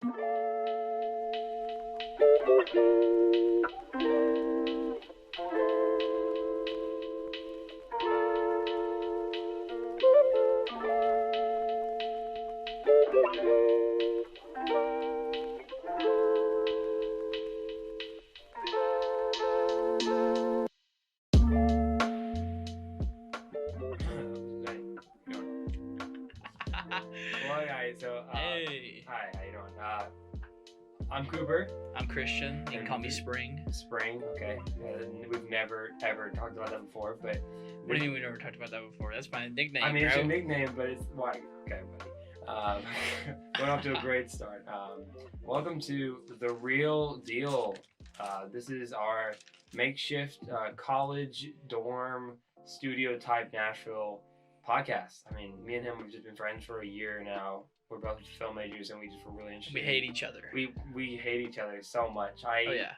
Well, guys, so Hey. hi, how you doing? I'm Cooper. I'm Christian. You can call me Spring. Spring, okay. We've never ever talked about that before, but What do you mean we never talked about that before? That's my nickname, I mean, bro. it's your nickname, but it's why? Okay, buddy. Going off to a great start. Welcome to the Real Deal. This is our makeshift college dorm studio type Nashville podcast. I mean, me and him have just been friends for a year now. We're both film majors, and we just were really interested. We hate each other. We hate each other so much. Oh yeah.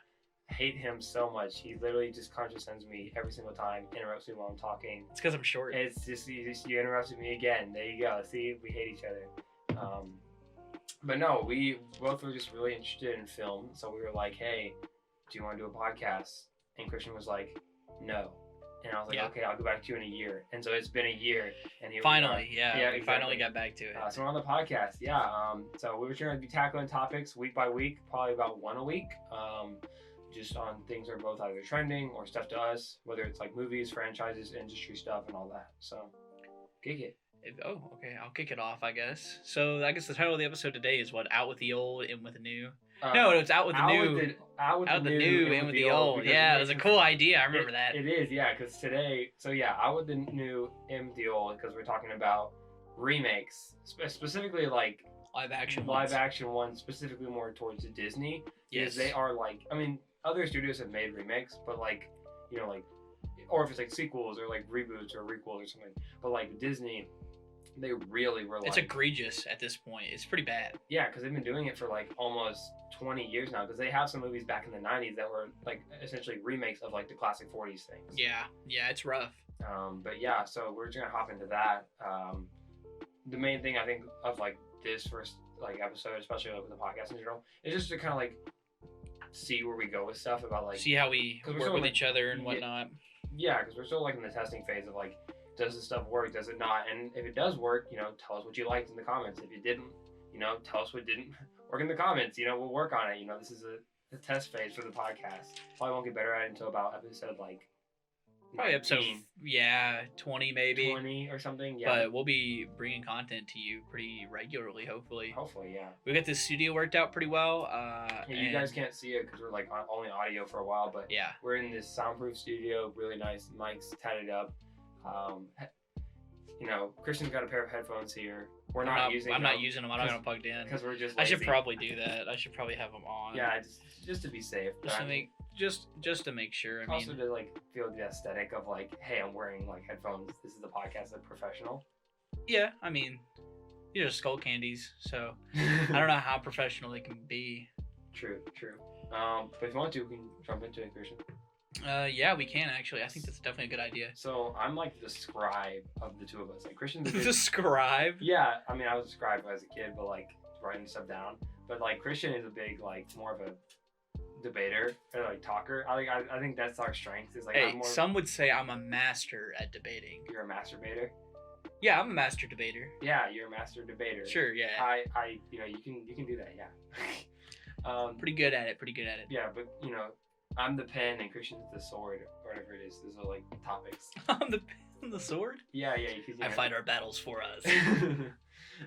Hate him so much. He literally just condescends me every single time, interrupts me while I'm talking. It's because I'm short. It's just you interrupted me again. There you go. See, we hate each other. But no, we both were just really interested in film, so we were like, "Hey, do you want to do a podcast?" And Christian was like, "No." And I was like, Yeah. "Okay, I'll go back to you in a year." And so it's been a year, and here Finally, we are. we finally got back to it. So we're on the podcast, yeah. So we were trying to be tackling topics week by week, probably about one a week, just on things that are both either trending or stuff to us, whether it's like movies, franchises, industry stuff, and all that. So, kick it. Okay, I'll kick it off, I guess. So I guess the title of the episode today is what? Out with the old, in with the new. No, it's out with the new. Out with the new, in with the old. Yeah, it was a cool idea. I remember that. It is, yeah, because today, so yeah, out with the new, in with the old, because we're talking about remakes, specifically like live action ones, specifically more towards Disney. Yes. Because they are like, I mean, other studios have made remakes, but like, you know, like, or if it's like sequels or like reboots or requels or something, but like Disney, they really were like... It's egregious at this point. It's pretty bad. Yeah, because they've been doing it for like almost 20 years now, because they have some movies back in the 90s that were like essentially remakes of like the classic 40s things. Yeah, it's rough. But yeah, so we're just gonna hop into that. The main thing I think of like this first like episode, especially like with the podcast in general, is just to kind of like see where we go with stuff about like... See how we work with each other and whatnot. Yeah, because we're still like in the testing phase of like, does this stuff work? Does it not? And if it does work, you know, tell us what you liked in the comments. If it didn't, you know, tell us what didn't work in the comments. You know, we'll work on it. You know, this is a test phase for the podcast. Probably won't get better at it until about episode like... Probably episode 20 maybe. 20 or something, yeah. But we'll be bringing content to you pretty regularly, hopefully. Hopefully, yeah. We got this studio worked out pretty well. You guys can't see it because we're like only audio for a while, but yeah, we're in this soundproof studio, really nice mics tatted up. You know, Christian's got a pair of headphones here. I'm not using them. I'm not using them. I'm not gonna plug in because we're just lazy. I should probably do that. I should probably have them on. Yeah, just to be safe. Just to make sure. Also to like feel the aesthetic of like, hey, I'm wearing like headphones. This is the podcast, like professional. Yeah, I mean, these are skull candies, so I don't know how professional they can be. True. But if you want to, we can jump into it, Christian. Yeah, we can actually. I think that's definitely a good idea. So I'm like the scribe of the two of us. Like Christian's the scribe. Yeah, I mean I was a scribe as a kid, but like writing stuff down. But like Christian is a big like more of a debater or like talker. I think that's our strength. Is like hey, some would say I'm a master at debating. You're a masturbator. Yeah, I'm a master debater. Yeah, you're a master debater. Sure, yeah. I you know you can do that. Yeah. Pretty good at it. Yeah, but you know. I'm the pen and Christian's the sword, or whatever it is. Those are like topics. I'm the pen and the sword? Yeah. I fight our battles for us.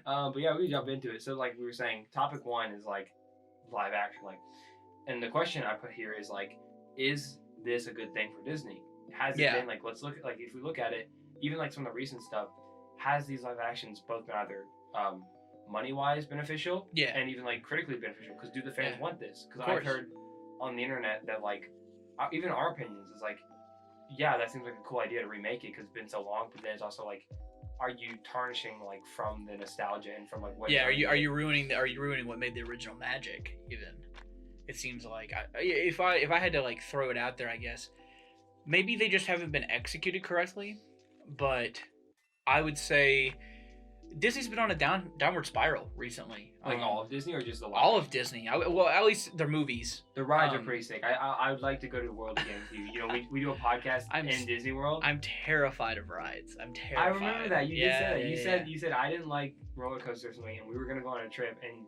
But yeah, we jump into it. So like we were saying, topic one is like live action. Like, and the question I put here is like, is this a good thing for Disney? Has it been like, let's look at like, if we look at it, even like some of the recent stuff, has these live actions both been either money-wise beneficial and even like critically beneficial? Because do the fans want this? Because I've heard on the internet that like even our opinions is like, yeah, that seems like a cool idea to remake it because it's been so long, but then it's also like, are you tarnishing like from the nostalgia and from like what are you ruining what made the original magic? Even it seems like if I had to like throw it out there, I guess maybe they just haven't been executed correctly, but I would say Disney's been on a downward spiral recently. Like all of Disney or just the all of Disney? Well, at least their movies. The rides are pretty sick. I would like to go to the world again with you. You know, we do a podcast in Disney World. I'm terrified of rides. I'm terrified. I remember that you did say that. You said I didn't like roller coasters or something, and we were gonna go on a trip, and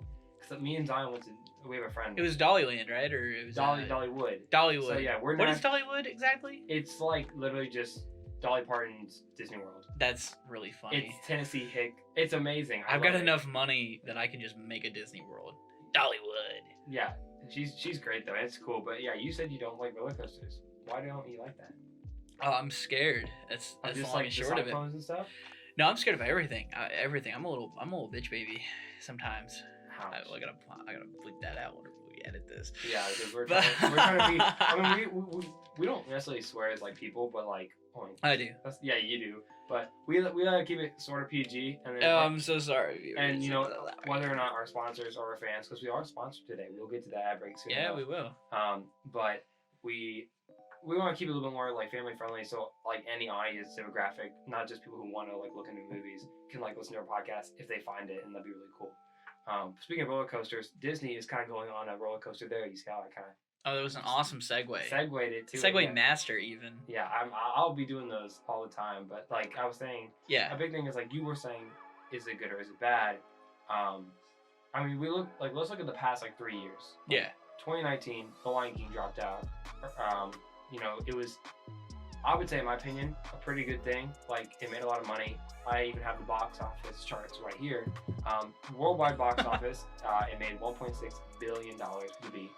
cause me and Zion went to. We have a friend. It was Dollyland, right? Or it was Dollywood. Dollywood. So yeah, What is Dollywood exactly? It's like literally just Dolly Parton's Disney World. That's really funny. It's Tennessee Hick. It's amazing. I've got enough money that I can just make a Disney World. Dollywood. Yeah, she's great though. It's cool, but yeah, you said you don't like roller coasters. Why don't you like that? Oh, I'm scared. That's just the long and short of it. And stuff? No, I'm scared of everything. Everything. I'm a little bitch baby sometimes. I gotta bleep that out whenever we edit this. Yeah, because we're trying to be. I mean, we don't necessarily swear as like people, but like. I do. Yeah, you do. But we like keep it sort of PG. And then, I'm so sorry. And you know whether or not our sponsors or our fans, because we are sponsored today. We'll get to that ad break soon. Yeah, we will. But we want to keep it a little bit more like family friendly, so like any audience demographic, not just people who want to like look into movies, can like listen to our podcast if they find it, and that'd be really cool. Speaking of roller coasters, Disney is kind of going on a roller coaster there. You see how I kind of. Oh, that was an awesome segue. Segued it too. Segue master even. Yeah, I'll be doing those all the time. But like I was saying, a big thing is like you were saying, is it good or is it bad? I mean, let's look at the past like 3 years. Yeah. 2019, The Lion King dropped out. You know, it was, I would say in my opinion, a pretty good thing. Like it made a lot of money. I even have the box office charts right here. Worldwide box office, it made $1.6 billion to be.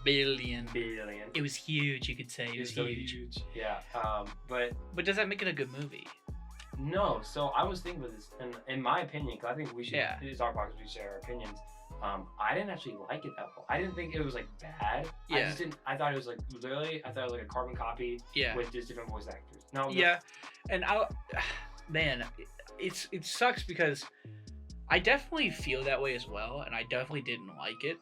Billion. It was huge. You could say it was huge. Yeah. But does that make it a good movie? No. So I was thinking with this, and in my opinion, because I think we should. Yeah. This is our podcast. We share our opinions. I didn't actually like it that well. I didn't think it was like bad. Yeah. I just didn't. I thought it was like literally. I thought it was like a carbon copy. Yeah. With just different voice actors. No. Yeah. And it sucks because I definitely feel that way as well, and I definitely didn't like it.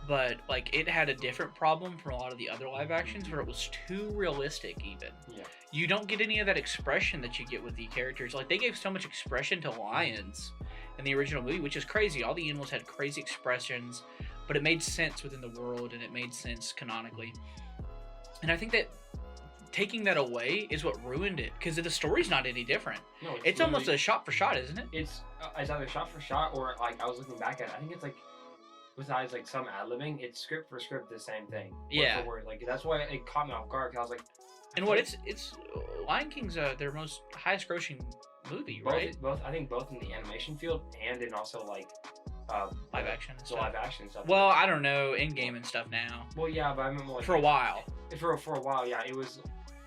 But like it had a different problem from a lot of the other live actions where it was too realistic even. Yeah. You don't get any of that expression that you get with the characters. Like they gave so much expression to lions in the original movie, which is crazy. All the animals had crazy expressions, but it made sense within the world and it made sense canonically. And I think that taking that away is what ruined it because the story's not any different. No, it's almost a shot for shot, isn't it? It's either shot for shot or like I was looking back at it. I think it's like besides like some ad-libbing, it's script for script the same thing. Yeah. Word for word. Like that's why it caught me off guard. Cause I was like, and what it's Lion King's their most highest grossing movie, right? Both I think both in the animation field and in also like live action and stuff. Live action stuff. Well, I don't know, in game and stuff now. Well, yeah, but I remember like for a while. For a while, yeah, it was.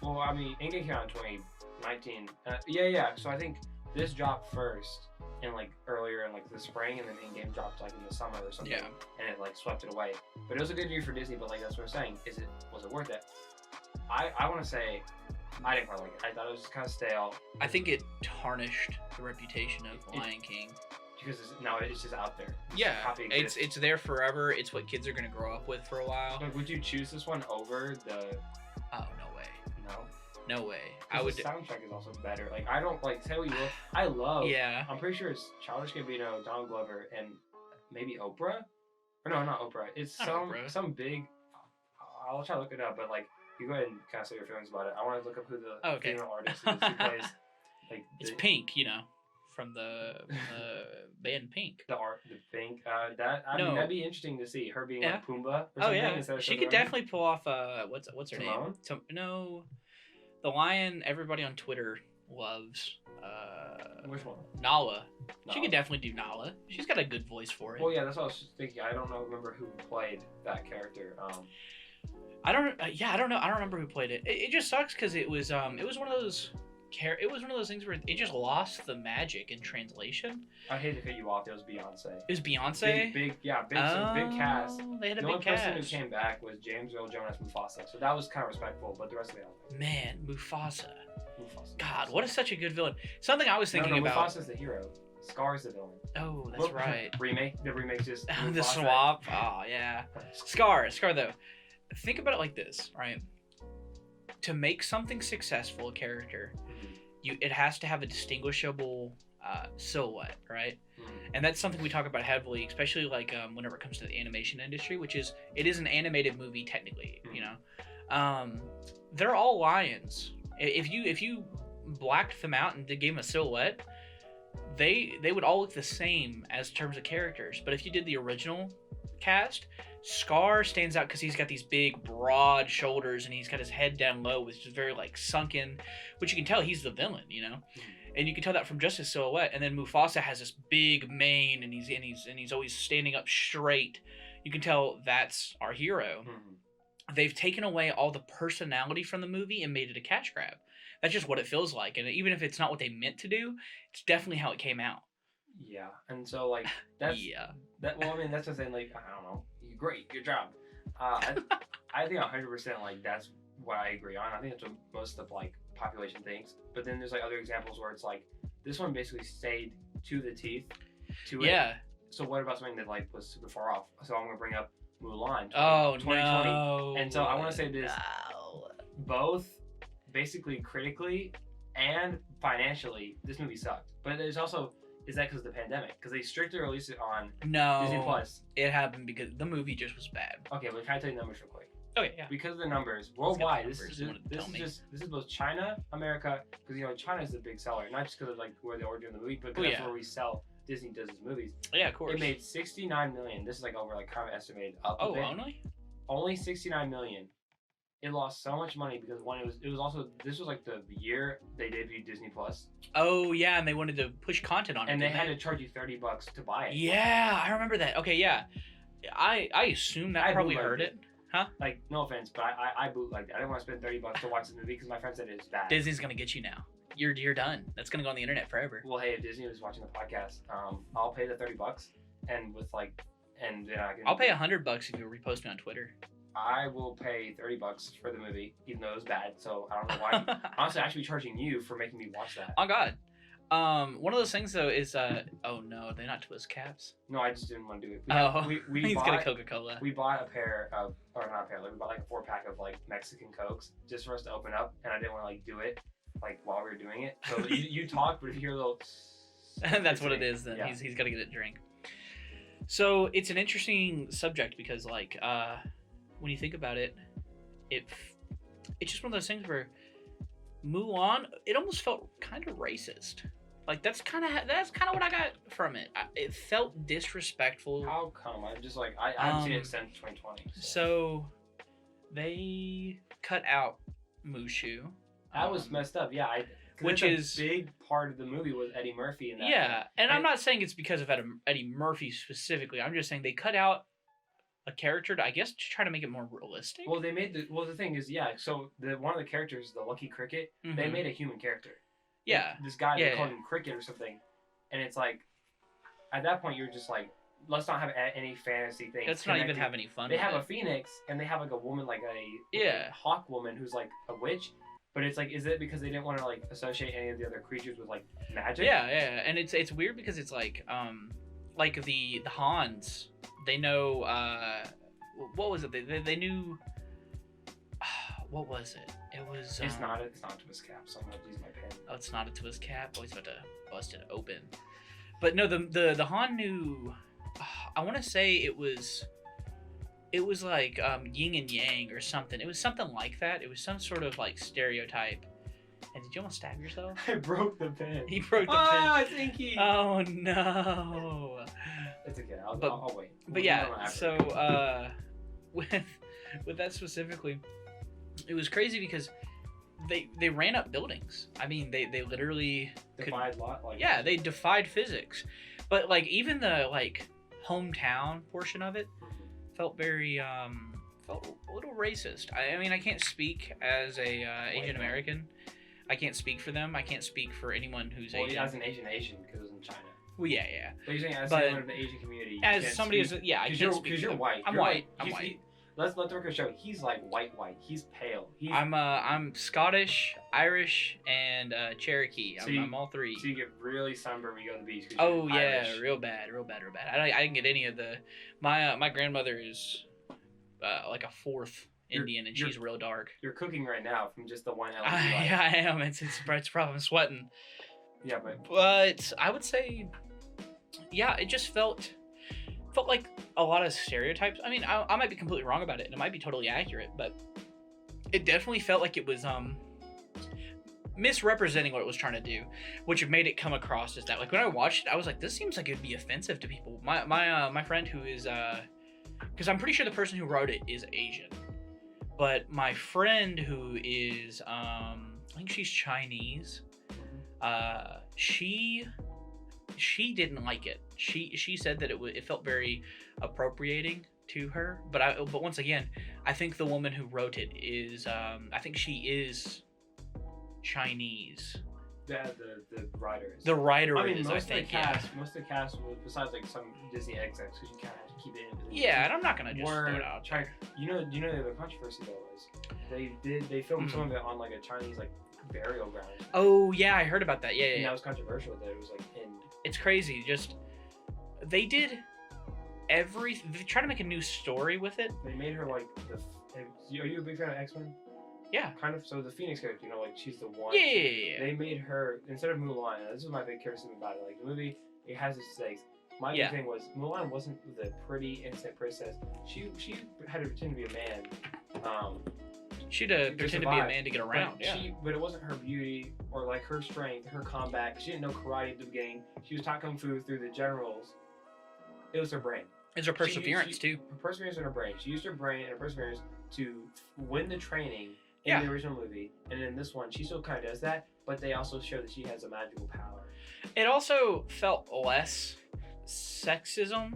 Well, I mean, in game came out in 2019. Yeah. So I think this dropped first. And like earlier in like the spring, and then in-game dropped like in the summer or something, and it like swept it away. But it was a good year for Disney. But like that's what I'm saying, was it worth it? I want to say I didn't quite like it. I thought it was just kind of stale. I think it tarnished the reputation of Lion King because it's just out there. It's there forever. It's what kids are gonna grow up with for a while. But would you choose this one over the? Oh no way. No. No way. The soundtrack is also better. Like I don't like say what you will. I love. Yeah. I'm pretty sure it's Childish Gambino, Donald Glover, and maybe Oprah. Or no, not Oprah. It's some big. I'll try to look it up, but like you go ahead and kind of say your feelings about it. I want to look up who the female artist is who plays. Like it's Pink, you know, from the band Pink. The Pink. That'd be interesting to see her being like Pumbaa. Or something, she could definitely pull off. What's her name? No. The lion everybody on Twitter loves. Which one? Nala. She could definitely do Nala. She's got a good voice for it. Well, yeah, that's what I was thinking. I don't remember who played that character. I don't know. I don't remember who played it. It just sucks because it was one of those. It was one of those things where it just lost the magic in translation. I hate to cut you off. It was Beyonce. It was Beyonce? Big cast. They had a big cast. The only person who came back was James Earl Jonas Mufasa, so that was kind of respectful, but the rest of it... Man, Mufasa. God, what is such a good villain. Something I was thinking about... Mufasa's the hero. Scar's the villain. Oh, that's right. The remake just... The swap. Oh, yeah. Scar, though. Think about it like this, right? To make something successful, a character... it has to have a distinguishable silhouette, right? Mm-hmm. And that's something we talk about heavily, especially like whenever it comes to the animation industry, which is it is an animated movie technically. Mm-hmm. You know, they're all lions. If you blacked them out and gave them a silhouette, they would all look the same as terms of characters. But if you did the original cast, Scar stands out because he's got these big, broad shoulders and he's got his head down low, which is very like sunken, which you can tell he's the villain, you know. And you can tell that from just his silhouette. And then Mufasa has this big mane, and he's always standing up straight. You can tell that's our hero. Mm-hmm. They've taken away all the personality from the movie and made it a cash grab. That's just what it feels like. And even if it's not what they meant to do, it's definitely how it came out. Yeah, and so like that's well, I mean, that's just saying, like, I don't know, great, good job. I think 100% like that's what I agree on. I think that's what most of like population thinks. But then there's like other examples where it's like this one basically stayed to the teeth to it. Yeah. So what about something that like was super far off? So I'm gonna bring up Mulan. 2020. No. And so I want to say this: both basically critically and financially, this movie sucked. But there's also. Is that because of the pandemic? Because they strictly released it on Disney Plus. It happened because the movie just was bad. Okay, but can I tell you the numbers real quick? Okay, yeah. Because of the numbers worldwide, this is both China, America, because you know China is the big seller, not just because of like where they order the movie, but because that's where we sell. Disney does its movies. Yeah, of course. It made $69 million. This is like over like kind of estimated up. Oh, only $69 million. It lost so much money because one, it was also this was like the year they debuted Disney Plus. Oh yeah, and they wanted to push content on it. And they had to charge you $30 to buy it. Yeah, I remember that. Okay, yeah. I assume that probably hurt it. Huh? Like, no offense, but I bootlegged it. I didn't want to spend $30 to watch the movie because my friend said it was bad. Disney's gonna get you now. You're done. That's gonna go on the internet forever. Well, hey, if Disney was watching the podcast, I'll pay the $30 and with like, and then I can. I'll pay $100 if you repost me on Twitter. I will pay $30 for the movie, even though it was bad. So I don't know why. Honestly, I should be charging you for making me watch that. Oh God. One of those things though is oh no, they're not twist caps. No, I just didn't want to do it. He's got a Coca-Cola. We bought a pair of, or not a pair, like we bought like a 4-pack of like Mexican Cokes just for us to open up, and I didn't want to like do it like while we were doing it. So you talk, but if you hear a little. That's what it is. Then yeah. He's got to get a drink. So it's an interesting subject because like when you think about it, it's just one of those things where Mulan, it almost felt kind of racist. Like that's kind of what I got from it. It felt disrespectful. How come? I'm just like I haven't seen it since 2020. So they cut out Mushu. That was messed up. Yeah, which is a big part of the movie was Eddie Murphy in that. Yeah, and I'm not saying it's because of Eddie Murphy specifically. I'm just saying they cut out a character to, I guess, to try to make it more realistic. Well, the thing is, yeah. So one of the characters, the Lucky Cricket, they made a human character. Yeah. Like, this guy, they called him Cricket or something, and it's like, at that point, you're just like, let's not have any fantasy things. Let's not even have any fun. They have a phoenix, and they have like a woman, like a hawk woman who's like a witch. But it's like, is it because they didn't want to like associate any of the other creatures with like magic? Yeah, and it's weird because it's like the Hans, they know what was it? They knew what was it? It was it's not a twist cap, so I'm gonna use my pen. Oh, it's not a twist cap. Oh, he's about to bust it open. But no, the Han knew. I want to say it was like yin and yang or something. It was something like that. It was some sort of like stereotype. And did you almost stab yourself? I broke the pen. He broke the pen. Oh, thinky. Oh no. It's okay. I'll wait. But yeah, so with that specifically, it was crazy because they ran up buildings. I mean, they literally defied they defied physics. But like even the like hometown portion of it felt very felt a little racist. I mean, I can't speak as a Asian American. I can't speak for them. I can't speak for anyone who's Asian. Well, as an Asian because it was in China. Well, yeah. But you're saying as someone of the Asian community. As somebody who's I can't speak. Because you're white. I'm white. I'm white. Let's let the record show. He's like white. He's pale. I'm Scottish, Irish, and Cherokee. I'm all three. So you get really sunburned when you go to the beach. Oh yeah, Irish. real bad. I didn't get any of the. My grandmother is like a fourth Indian, and she's real dark. You're cooking right now from just the one LED light. Yeah, I am. It's probably I'm sweating. Yeah, but I would say, yeah, it just felt like a lot of stereotypes. I mean, I might be completely wrong about it, and it might be totally accurate, but it definitely felt like it was misrepresenting what it was trying to do, which made it come across as that. Like when I watched it, I was like, this seems like it'd be offensive to people. My friend who is because I'm pretty sure the person who wrote it is Asian, but my friend who is I think she's Chinese, she didn't like it. She said that it felt very appropriating to her, but once again, I think the woman who wrote it is I think she is Chinese. Yeah, the writers. The writer I mean, is, most I think, of the cast, besides like some Disney execs, because you kind of have to keep it in. Yeah, and I'm not gonna just throw it out. You know the controversy though was they filmed some of it on like a Chinese like burial ground. Oh yeah, I heard about that. Yeah. And that was controversial. That it was like in. It's crazy. Just they did they tried to make a new story with it. They made her like are you a big fan of X-Men? Yeah. Kind of. So the Phoenix character, like she's the one. Yeah. They made her instead of Mulan. And this is my big criticism about it. Like the movie, it has its stakes. My big thing was Mulan wasn't the pretty innocent princess. She had to pretend to be a man. She'd pretend to be a man to get around. But it wasn't her beauty or like her strength, her combat. She didn't know karate at the beginning. She was taught kung fu through the generals. It was her brain. It's her perseverance too. Her perseverance in her brain. She used her brain and her perseverance to win the training in the original movie, and in this one, she still kind of does that. But they also show that she has a magical power. It also felt less sexism,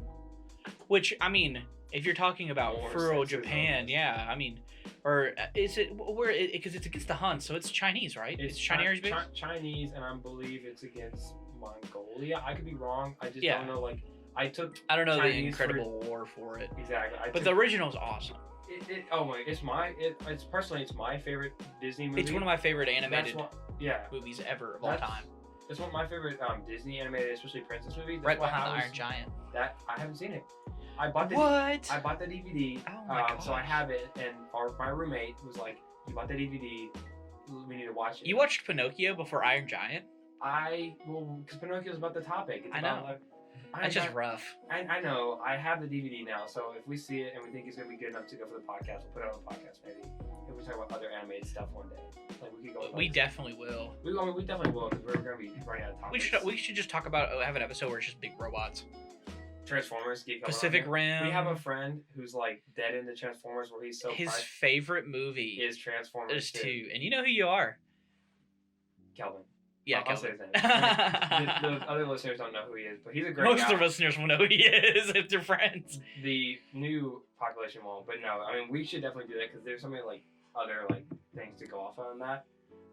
which I mean, if you're talking about rural Japan, yeah, I mean, or is it where? Because it's against the Huns, so it's Chinese, right? It's Chinese based. Chinese, and I believe it's against Mongolia. I could be wrong. I just don't know. Like I don't know Chinese the Incredible War for it. Exactly. But the original is awesome. It's my favorite Disney movie. It's one of my favorite animated movies ever of all time. It's one of my favorite Disney animated, especially princess movies. Right behind the Iron Giant. That I haven't seen it. I bought the DVD. Oh my gosh. So I have it, and my roommate was like, "You bought the DVD. We need to watch it." You watched Pinocchio before Iron Giant? Because Pinocchio is about the topic. It's I know. That's just rough. I know. I have the DVD now, so if we see it and we think it's gonna be good enough to go for the podcast, we'll put it on the podcast maybe. If we talk about other animated stuff one day, like we could go. We definitely will. We definitely will because we're gonna be running out of topics. We should just talk about have an episode where it's just big robots. Transformers. Pacific Rim. We have a friend who's like dead into Transformers, where he's so. His favorite movie is Transformers 2, and you know who you are. Kelvin. Yeah, I'll say his name. The other listeners don't know who he is, but he's a great guy. Most of listeners will know who he is if they're friends. The new population won't, but no, I mean, we should definitely do that because there's so many like other like things to go off on that.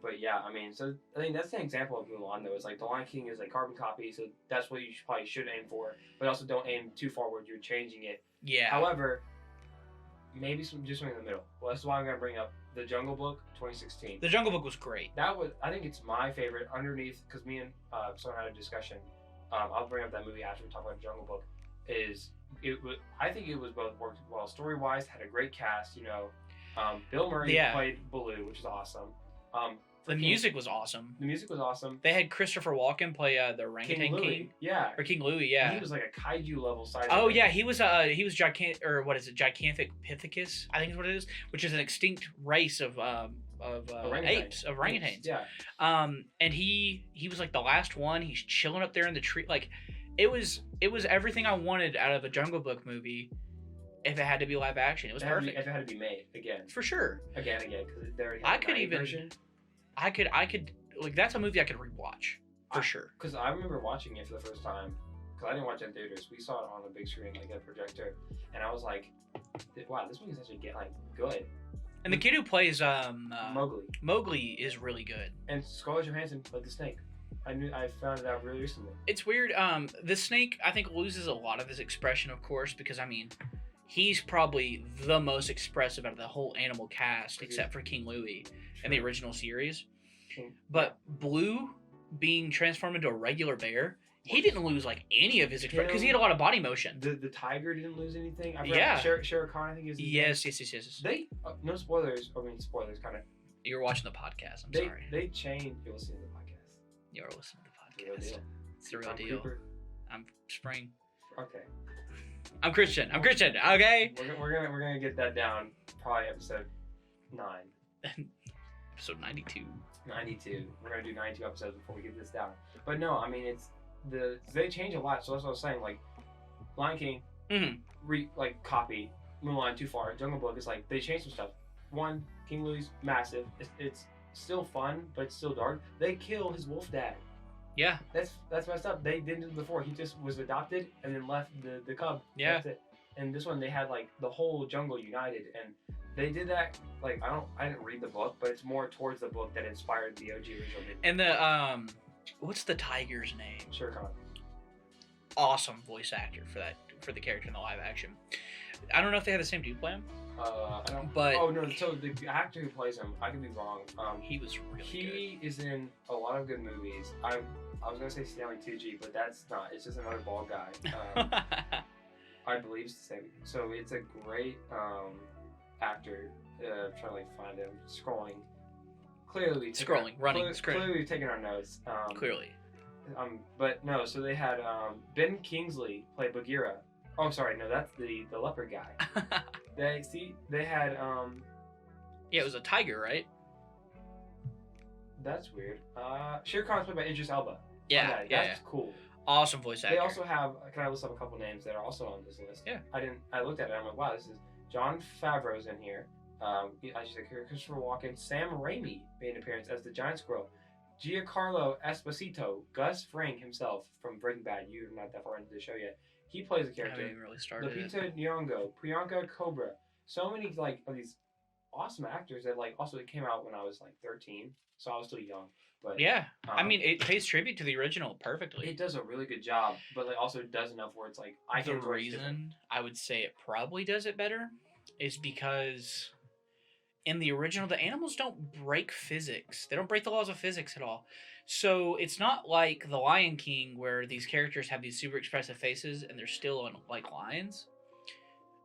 But yeah, I mean, so I think that's an example of Mulan though. Is like The Lion King is like carbon copy, so that's what you probably should aim for, but also don't aim too far where you're changing it. Yeah. However, maybe just something in the middle. Well, that's why I'm gonna bring up The Jungle Book 2016. The Jungle Book was great. I think it's my favorite underneath, because me and someone had a discussion. I'll bring up that movie after we talk about Jungle Book. I think it was both worked well story wise, had a great cast. Bill Murray played Baloo, which is awesome. The music was awesome. The music was awesome. They had Christopher Walken play the orangutan king. Yeah. Or King Louie, yeah. And he was like a kaiju level size. Oh yeah, he was gigantic, or what is it, Giganthic Pithecus, I think is what it is, which is an extinct race of apes, of orangutans. Yeah. And he was like the last one. He's chilling up there in the tree. Like, it was everything I wanted out of a Jungle Book movie. If it had to be live action, it was perfect. If it had to be made again. For sure. Again, because there. I could like, that's a movie I could rewatch for sure. Because I remember watching it for the first time. Because I didn't watch it in theaters. We saw it on a big screen, like a projector, and I was like, "Wow, this movie is actually good." And the kid who plays Mowgli is really good. And Scarlett Johansson played the snake. I found it out really recently. It's weird. The snake, I think, loses a lot of his expression, of course, because I mean, he's probably the most expressive out of the whole animal cast, except for King Louie in the original series. But Blue being transformed into a regular bear, he didn't lose like any of his expression because he had a lot of body motion. The tiger didn't lose anything. Shere Khan, I think is. Yes. They no spoilers. I mean spoilers, kind of. You're watching the podcast. I'm sorry. They changed. You're listening to the podcast. You're listening to the podcast. It's the real I'm deal. Cooper. I'm Spring. Okay. I'm Christian. Okay. We're gonna get that down. Probably episode 9. Episode 92. 92. We're gonna do 92 episodes before we get this down. But no, I mean they change a lot. So that's what I was saying. Like Lion King, copy Mulan too far. Jungle Book is like they changed some stuff. One, King Louis, massive. It's still fun, but it's still dark. They kill his wolf dad. Yeah. That's messed up. They didn't do it before. He just was adopted and then left the cub. Yeah. That's it. And this one they had like the whole jungle united, and they did that. Like I didn't read the book, but it's more towards the book that inspired the OG original. And the what's the tiger's name? Shere Khan. Awesome voice actor for the character in the live action. I don't know if they have the same dude play him. I don't. But oh no, so the actor who plays him, I could be wrong. He was really good. He is in a lot of good movies. I was gonna say Stanley Tucci, but that's not. It's just another bald guy. I believe it's the same. So it's a great actor. Trying to find him. Scrolling. Clearly. Clearly taking our notes. Clearly. But no. So they had Ben Kingsley play Bagheera. Oh, sorry. No, that's the leopard guy. They had Yeah, it was a tiger, right? That's weird. Shere Khan's played by Idris Elba. Yeah, That's cool. Awesome voice actor. They also have. Can I list up a couple names that are also on this list? Yeah. I looked at it. I'm like, wow, this is Jon Favreau's in here. I should say Christopher Walken. Sam Raimi made an appearance as the giant squirrel. Giancarlo Esposito, Gus Fring himself from Breaking Bad. You're not that far into the show yet. He plays a character. I haven't even really started Lupita Nyong'o, Priyanka Chopra. So many of these awesome actors that also it came out when I was 13, so I was still young. But yeah, I mean it pays tribute to the original perfectly. It does a really good job, but also does enough where it's I can. The reason I would say it probably does it better is because in the original the animals don't break physics. They don't break the laws of physics at all. So it's not like the Lion King where these characters have these super expressive faces and they're still like lions.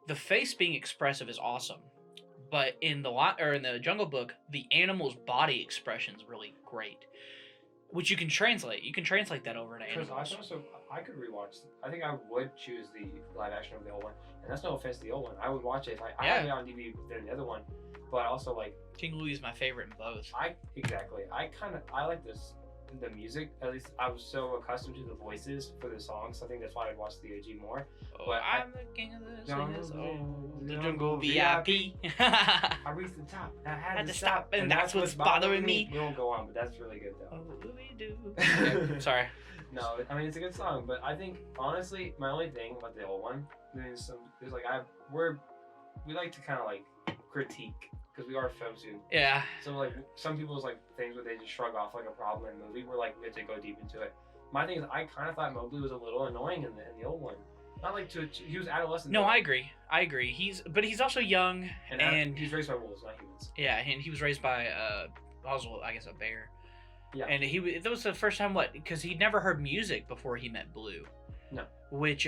The face being expressive is awesome, but in the Jungle Book, the animal's body expression is really great, which you can translate. You can translate that over to animals. I could rewatch. I think I would choose the live action of the old one, and that's no offense to the old one. I would watch it if I have it on DVD than the other one, but also King Louis is my favorite in both. I like this. The music, at least I was so accustomed to the voices for the songs. I think that's why I watched the OG more. Oh, but I'm the king of the jungle VIP. I reached the top. I had to stop, and that's what's bothering me. We won't go on, but that's really good though. Oh, we do. Okay, sorry. No, I mean it's a good song, but I think honestly, my only thing about the old one is we like to kind of critique. Because we are a film student. Yeah. So some people's things where they just shrug off a problem in a movie, we have to go deep into it. My thing is I kind of thought Mowgli was a little annoying in the old one. Not he was adolescent. No, I agree. But he's also young and he's raised by wolves, not humans. Yeah, and he was raised by also I guess a bear. Yeah. And that was the first time because he'd never heard music before he met Blue. No. Which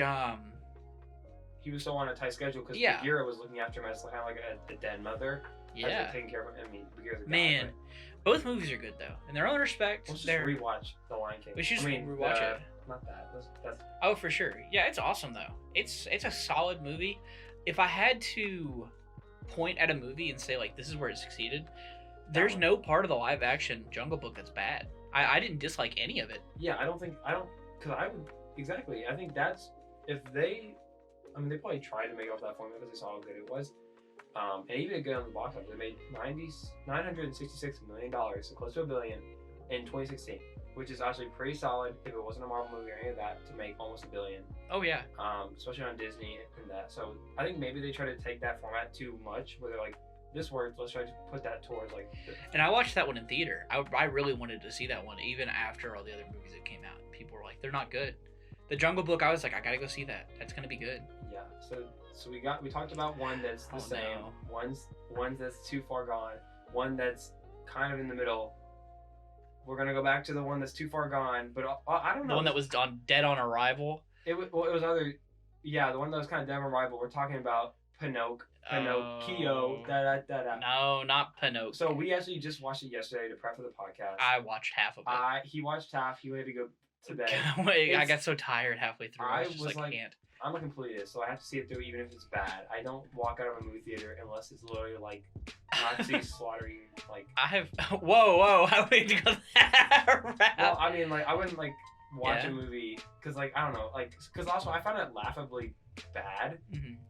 he was so on a tight schedule because Bagheera was looking after him as kind of a dead mother. Yeah. Taking care of him. I mean, Bagheera's a man. guy, both movies are good though, in their own respect. Let's just rewatch The Lion King. We should rewatch it. Not that. That's. Oh, for sure. Yeah, it's awesome though. It's a solid movie. If I had to point at a movie and say this is where it succeeded, there's no part of the live action Jungle Book that's bad. I didn't dislike any of it. Yeah, I think that's they probably tried to make it off that formula because they saw how good it was. And even good on the box office, they made $966 million, so close to $1 billion in 2016, which is actually pretty solid if it wasn't a Marvel movie or any of that to make almost $1 billion. Oh yeah. Especially on Disney and that. So I think maybe they try to take that format too much, where they're this works. Let's try to put that towards And I watched that one in theater. I really wanted to see that one even after all the other movies that came out. People were they're not good. The Jungle Book, I was I gotta go see that. That's gonna be good. Yeah. So we talked about one that's the same, one's that's too far gone, one that's kind of in the middle. We're gonna go back to the one that's too far gone, but I don't know. The one that was dead on arrival. It was either the one that was kind of dead on arrival. We're talking about Pinocchio. No, not Pinocchio. So we actually just watched it yesterday to prep for the podcast. I watched half of it. He watched half. He wanted to go to bed. I got so tired halfway through. I was just like, can't. I'm a completist, so I have to see it through even if it's bad. I don't walk out of a movie theater unless it's literally like Nazi slaughtering. Like I have. Whoa! I wouldn't to go that route. Well, I mean, like I wouldn't like watch a movie because like I don't know, like because also I found it laughably bad.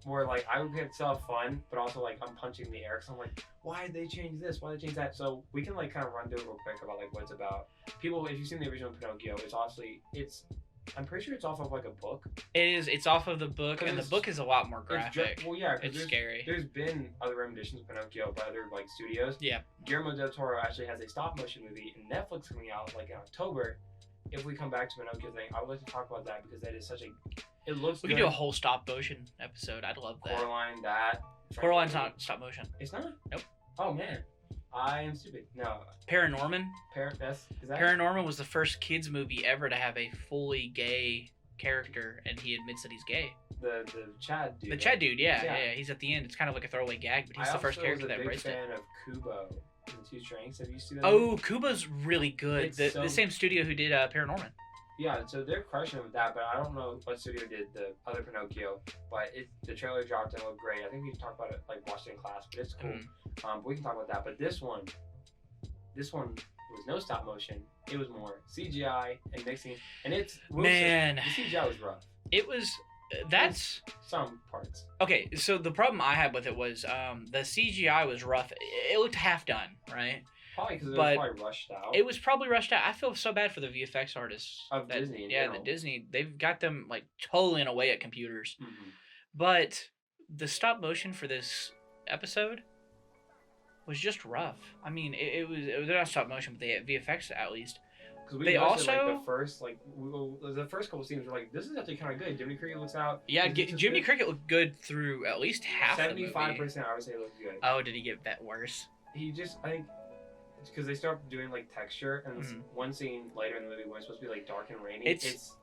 Where like I would get so fun, but also like I'm punching the air because I'm like, why did they change this? Why did they change that? So we can like kind of run through it real quick about like what it's about. People, if you've seen the original Pinocchio, I'm pretty sure it's off of like a book. It is. It's off of the book, and the book is a lot more graphic. Well, yeah, it's scary. There's been other renditions of Pinocchio by other like studios. Yeah. Guillermo del Toro actually has a stop motion movie in Netflix coming out like in October. If we come back to Pinocchio thing, I would like to talk about that because that is such a. It looks. We could do a whole stop motion episode. I'd love that. Coraline, Coraline's not stop motion. It's not. Nope. Oh man. I am stupid. No. Paranorman. Is that? Paranorman was the first kids movie ever to have a fully gay character, and he admits that he's gay. The Chad dude. The Chad dude, yeah. He's at the end. It's kind of like a throwaway gag, but he's the first character that embraced it. I was a big fan of Kubo in Two Strings. Have you seen that? Oh, Kubo's really good. The same studio who did Paranorman. Yeah, so they're crushing it with that, but I don't know what studio did the other Pinocchio. But the trailer dropped and it looked great. I think we talked about it like watched it in class, but it's cool. But we can talk about that. But this one was no stop motion. It was more CGI and mixing, and the CGI was rough. It was. That's some parts. Okay, so the problem I had with it was the CGI was rough. It looked half done, right? Probably because it was probably rushed out. It was probably rushed out. I feel so bad for the VFX artists of Disney. The Disney. They've got them like totally away at computers. But the stop motion for this episode was just rough. I mean, it was they're not stop motion, but they had VFX at least. Because we also the first couple scenes were like, this is actually kind of good. Jiminy Cricket looks out. Yeah, Jiminy Cricket looked good through at least half. 75%, I would say, looked good. Oh, did he get that worse? He just, I think, because they start doing like texture, and one scene later in the movie when it's supposed to be like dark and rainy, it's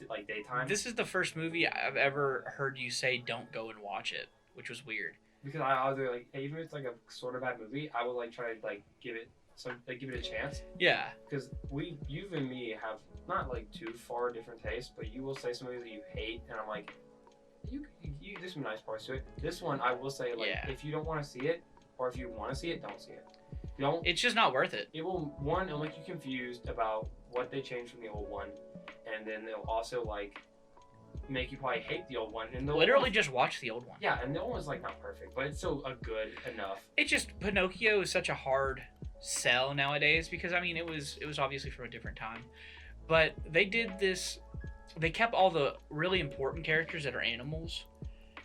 like daytime. This is the first movie I've ever heard you say don't go and watch it, which was weird. Because I was like, even if it's like a sort of bad movie, I would like try to like give it a chance. Yeah. Because you and me have not like too far different tastes, but you will say some movies that you hate, and I'm like, you there's some nice parts to it. This one, I will say, like, if you don't want to see it, or if you want to see it, don't see it. It's just not worth it. It'll make you confused about what they changed from the old one, and then it'll also like make you probably hate the old one. And literally just watch the old one. Yeah, and the old one's like not perfect, but it's still good enough. It's just Pinocchio is such a hard sell nowadays because I mean it was obviously from a different time, but they did this. They kept all the really important characters that are animals.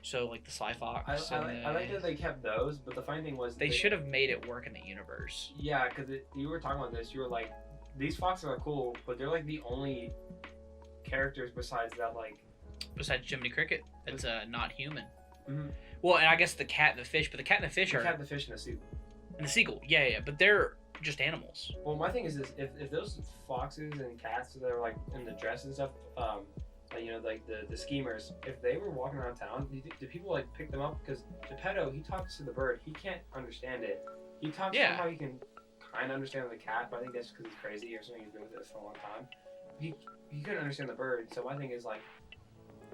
So, like the Sly Fox. I like that they kept those, but the funny thing was... They should have made it work in the universe. Yeah, because you were talking about this, you were like, these foxes are cool, but they're like the only characters besides that, like... Besides Jiminy Cricket, that's not human. Well, and I guess the cat and the fish, but the cat and the fish are... The cat and the fish and the seagull. And the seagull, yeah, but they're just animals. Well, my thing is this, if those foxes and cats that are like in the dress and stuff, like the schemers, if they were walking around town, do people like pick them up? Because Geppetto, he talks to the bird, he can't understand it. He talks somehow he can kind of understand the cat, but I think that's because he's crazy or something. He's been with it for a long time. He couldn't understand the bird, so my thing is like,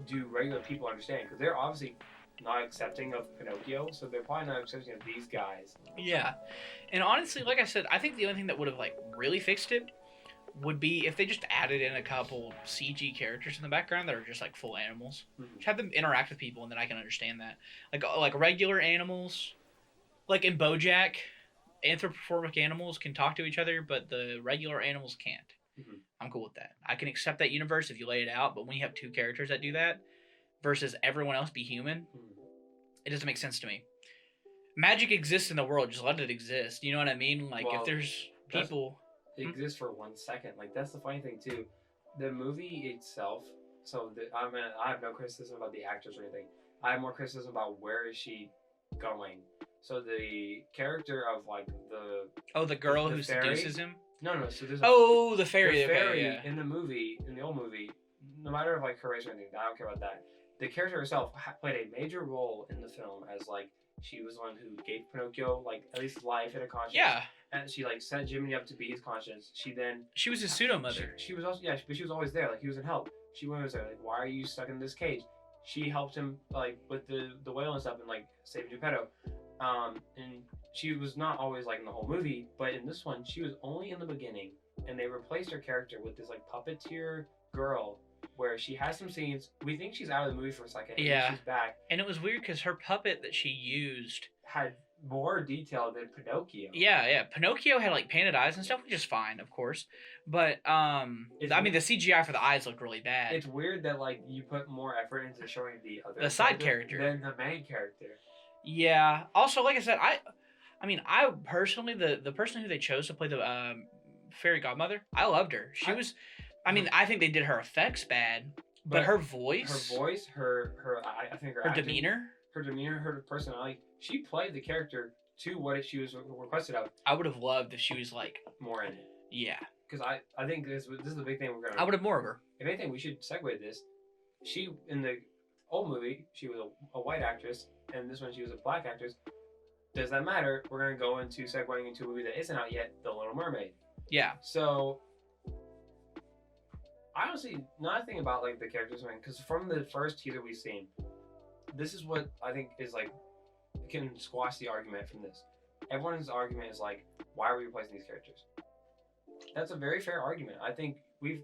do regular people understand? Because they're obviously not accepting of Pinocchio, so they're probably not accepting of these guys. Yeah, and honestly, like I said, I think the only thing that would have like really fixed it would be if they just added in a couple CG characters in the background that are just like full animals. Just have them interact with people, and then I can understand that. Like regular animals, like in BoJack, anthropomorphic animals can talk to each other, but the regular animals can't. I'm cool with that. I can accept that universe if you lay it out, but when you have two characters that do that versus everyone else be human, it doesn't make sense to me. Magic exists in the world, just let it exist. You know what I mean? Like, if there's people... It exists for 1 second. Like, that's the funny thing, too. The movie itself, I have no criticism about the actors or anything. I have more criticism about where is she going. So the character of, like, the girl who seduces him? No, so there's the fairy. The fairy in the old movie, no matter if, like, her race or anything, I don't care about that. The character herself played a major role in the film as, like, she was the one who gave Pinocchio, like, at least life and a conscience. Yeah. and she like set Jiminy up to be his conscience. She was his pseudo mother. She was also but she was always there. Like he was in help. She was there. Like, why are you stuck in this cage? She helped him like with the whale and stuff and like saved Geppetto. And she was not always like in the whole movie, but in this one she was only in the beginning, and they replaced her character with this like puppeteer girl where she has some scenes. We think she's out of the movie for a second. And she's back. And it was weird because her puppet that she used had more detail than Pinocchio. Yeah. Pinocchio had like painted eyes and stuff, which is fine, of course. But I mean, the CGI for the eyes looked really bad. It's weird that like you put more effort into showing the side character than the main character. Yeah. Also, like I said, I mean, I personally the person who they chose to play the fairy godmother, I loved her. She was. I mean, I think they did her effects bad, but her voice, her I think her acting, demeanor, her personality. She played the character to what she was requested of. I would have loved if she was like more in it. Yeah. Because I think this is the big thing we're gonna. I would have more of her. If anything, we should segue this. She in the old movie, she was a white actress, and this one she was a black actress. Does that matter? We're gonna go into segueing into a movie that isn't out yet, The Little Mermaid. Yeah. So I honestly nothing about like the characters, because from the first teaser we've seen, this is what I think is like can squash the argument from this. Everyone's argument is like, why are we replacing these characters? That's a very fair argument. I think we've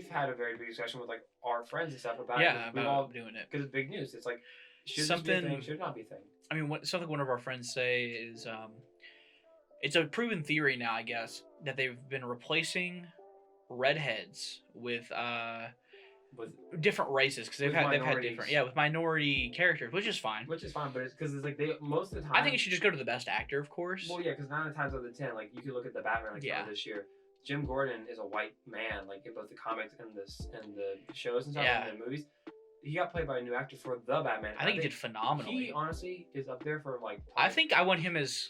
had a very big discussion with like our friends and stuff about it. Yeah, about all doing it because it's big news. It's like should this be a thing? Should it not be a thing? I mean, something one of our friends say is it's a proven theory now, I guess, that they've been replacing redheads with different races because they've had different with minority characters, which is fine. But it's because it's like they most of the time. I think it should just go to the best actor, of course. Well, yeah, because 9 times out of 10, like you could look at the Batman this year. Jim Gordon is a white man, like in both the comics and the shows and stuff and the movies. He got played by a new actor for the Batman. I think he did phenomenally. He honestly is up there for like. I think I want him as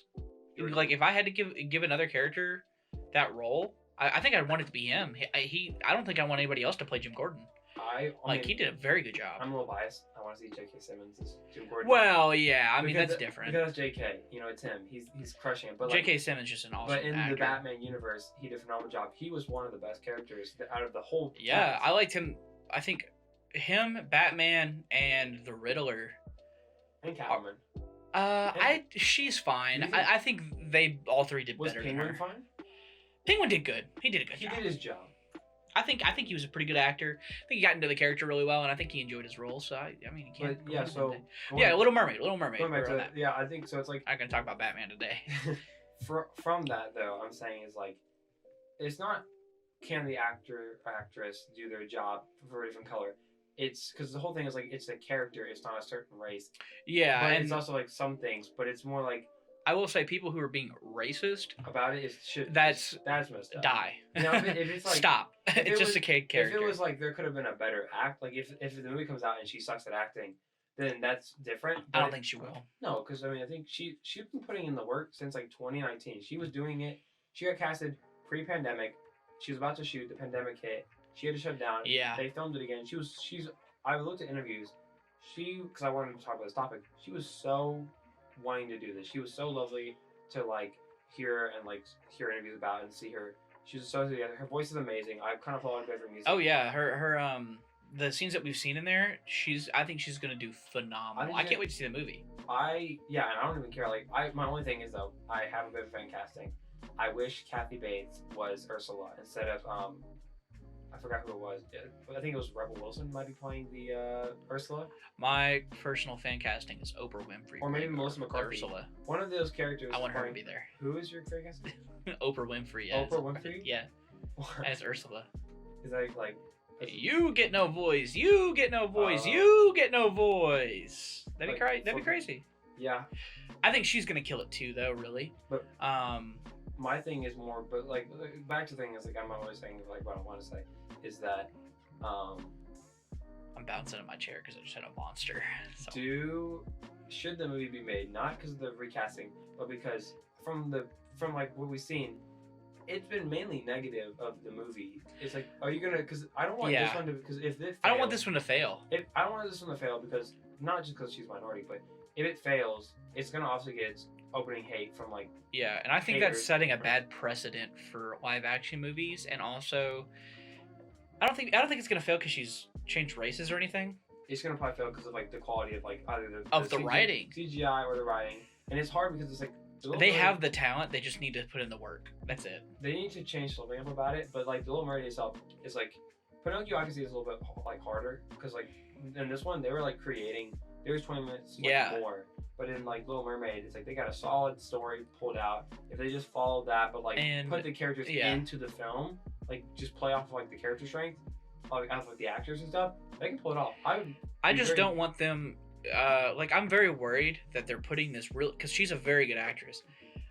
like if I had to give another character that role, I think I'd want it to be him. I don't think I want anybody else to play Jim Gordon. I mean, he did a very good job. I'm a little biased. I want to see J.K. Simmons as Jim Gordon. Well, yeah, I mean that's different. Because that's J.K. You know, it's him. He's crushing it. But J.K. Simmons is just an awesome actor. But in the Batman universe, he did a phenomenal job. He was one of the best characters out of the whole. Yeah, cast. I liked him. I think him, Batman, and the Riddler. And Catwoman. She's fine. I think they all three did better than her. Was Penguin fine? Penguin did good. He did a good job. He did his job. I think he was a pretty good actor. I think he got into the character really well, and I think he enjoyed his role. So I mean, he can't. But, Little Mermaid. I think so. It's like I'm gonna talk about Batman today. From that though, I'm saying is like, it's not can the actor or actress do their job for a different color. It's because the whole thing is like it's a character. It's not a certain race. Yeah, but it's also like some things, but it's more like. I will say people who are being racist about it that's messed up. Die. You know, if it's like stop. It's just a character. If it was like there could have been a better act, like if the movie comes out and she sucks at acting, then that's different. I don't think she will. No, because I mean I think she's been putting in the work since like 2019. She was doing it. She got casted pre-pandemic. She was about to shoot. The pandemic hit. She had to shut down. Yeah. They filmed it again. I looked at interviews. Because I wanted to talk about this topic. She was so wanting to do this. She was so lovely to like hear interviews about and see her. She was so together. Her voice is amazing. I kind of follow her favorite music. Oh yeah, her the scenes that we've seen in there, I think she's gonna do phenomenal. I can't wait to see the movie. And I don't even care. Like my only thing is though, I have a bit of fan casting. I wish Kathy Bates was Ursula instead of I forgot who it was. I think it was Rebel Wilson might be playing the Ursula. My personal fan casting is Oprah Winfrey. Or maybe Melissa McCarthy. Ursula. One of those characters. I want her to be there. Who is your fan casting? Oprah Winfrey. Oprah Winfrey? Yeah. As Ursula. Is that like... You get no voice. You get no voice. You get no voice. That'd be crazy. Yeah. I think she's gonna kill it too, though. Really. But my thing is more, but like back to the thing is like I'm always saying like what I want to say is that I'm bouncing in my chair because I just had a monster. So. Should the movie be made not because of the recasting, but because from like what we've seen, it's been mainly negative of the movie. It's like, are you gonna? Because I don't want this one to. Because if this, I don't want this one to fail. I don't want this one to fail because not just because she's a minority, but if it fails, it's gonna also get opening hate from like. Yeah, and I think haters. that's setting a bad precedent for live action movies, and also, I don't think it's gonna fail because she's changed races or anything. It's gonna probably fail because of like the quality of like either the writing, CGI, or the writing, and it's hard because it's like they have the talent, they just need to put in the work. That's it. They need to change something up about it, but like the Little Mermaid itself is like Pinocchio. I can see is a little bit like harder because like in this one they were like creating. There was 20 minutes more, but in like Little Mermaid, it's like they got a solid story pulled out. If they just followed that, but like put the characters into the film, like just play off of like the character strength, like off of the actors and stuff, they can pull it off. I just don't want them. Like I'm very worried that they're putting this real because she's a very good actress.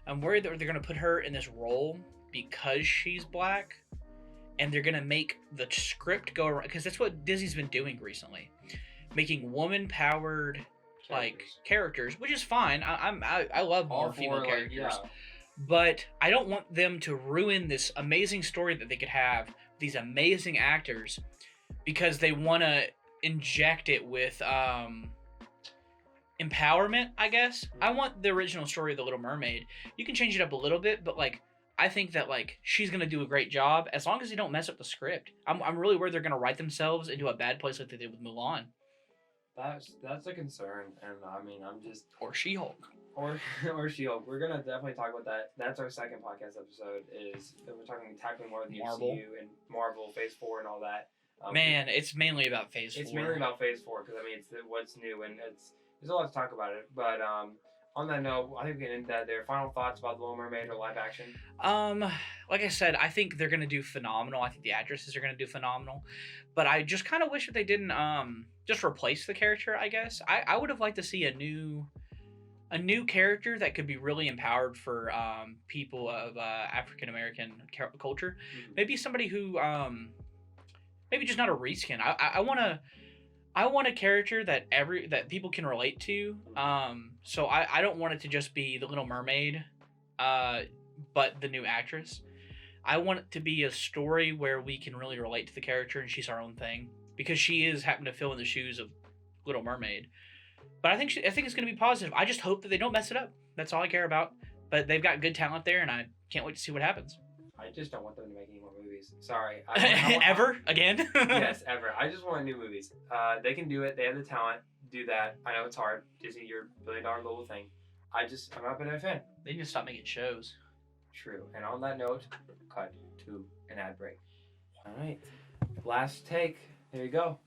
I'm worried that they're gonna put her in this role because she's black, and they're gonna make the script go around because that's what Disney's been doing recently. Making woman-powered like characters, which is fine. I love more female characters, but I don't want them to ruin this amazing story that they could have these amazing actors because they want to inject it with empowerment. I guess I want the original story of the Little Mermaid. You can change it up a little bit, but like I think that like she's gonna do a great job as long as they don't mess up the script. I'm really worried they're gonna write themselves into a bad place like they did with Mulan. That's a concern, and I mean, I'm just or She-Hulk, or She-Hulk. We're gonna definitely talk about that. That's our second podcast episode. Is that we're tackling more of the Marvel. MCU and Marvel Phase 4 and all that. Man, it's mainly about Phase 4. It's mainly about Phase 4 because I mean, it's what's new and there's a lot to talk about it. But on that note, I think we can end that there. Final thoughts about The Little Mermaid or live action? Like I said, I think they're gonna do phenomenal. I think the actresses are gonna do phenomenal, but I just kind of wish that they didn't just replace the character. I guess I would have liked to see a new character that could be really empowered for people of African American culture. Mm-hmm. Maybe somebody who maybe just not a reskin. I want a character that people can relate to. So I don't want it to just be the Little Mermaid, but the new actress. I want it to be a story where we can really relate to the character and she's our own thing because she is happening to fill in the shoes of Little Mermaid. But I think it's going to be positive. I just hope that they don't mess it up. That's all I care about. But they've got good talent there, and I can't wait to see what happens. I just don't want them to make any more movies. Sorry. Ever? Again? Yes, ever. I just want new movies. They can do it. They have the talent to do that. I know it's hard. Disney, your billion-dollar global thing. I'm not been a fan. They need to stop making shows. True. And on that note, cut to an ad break. All right. Last take. There you go.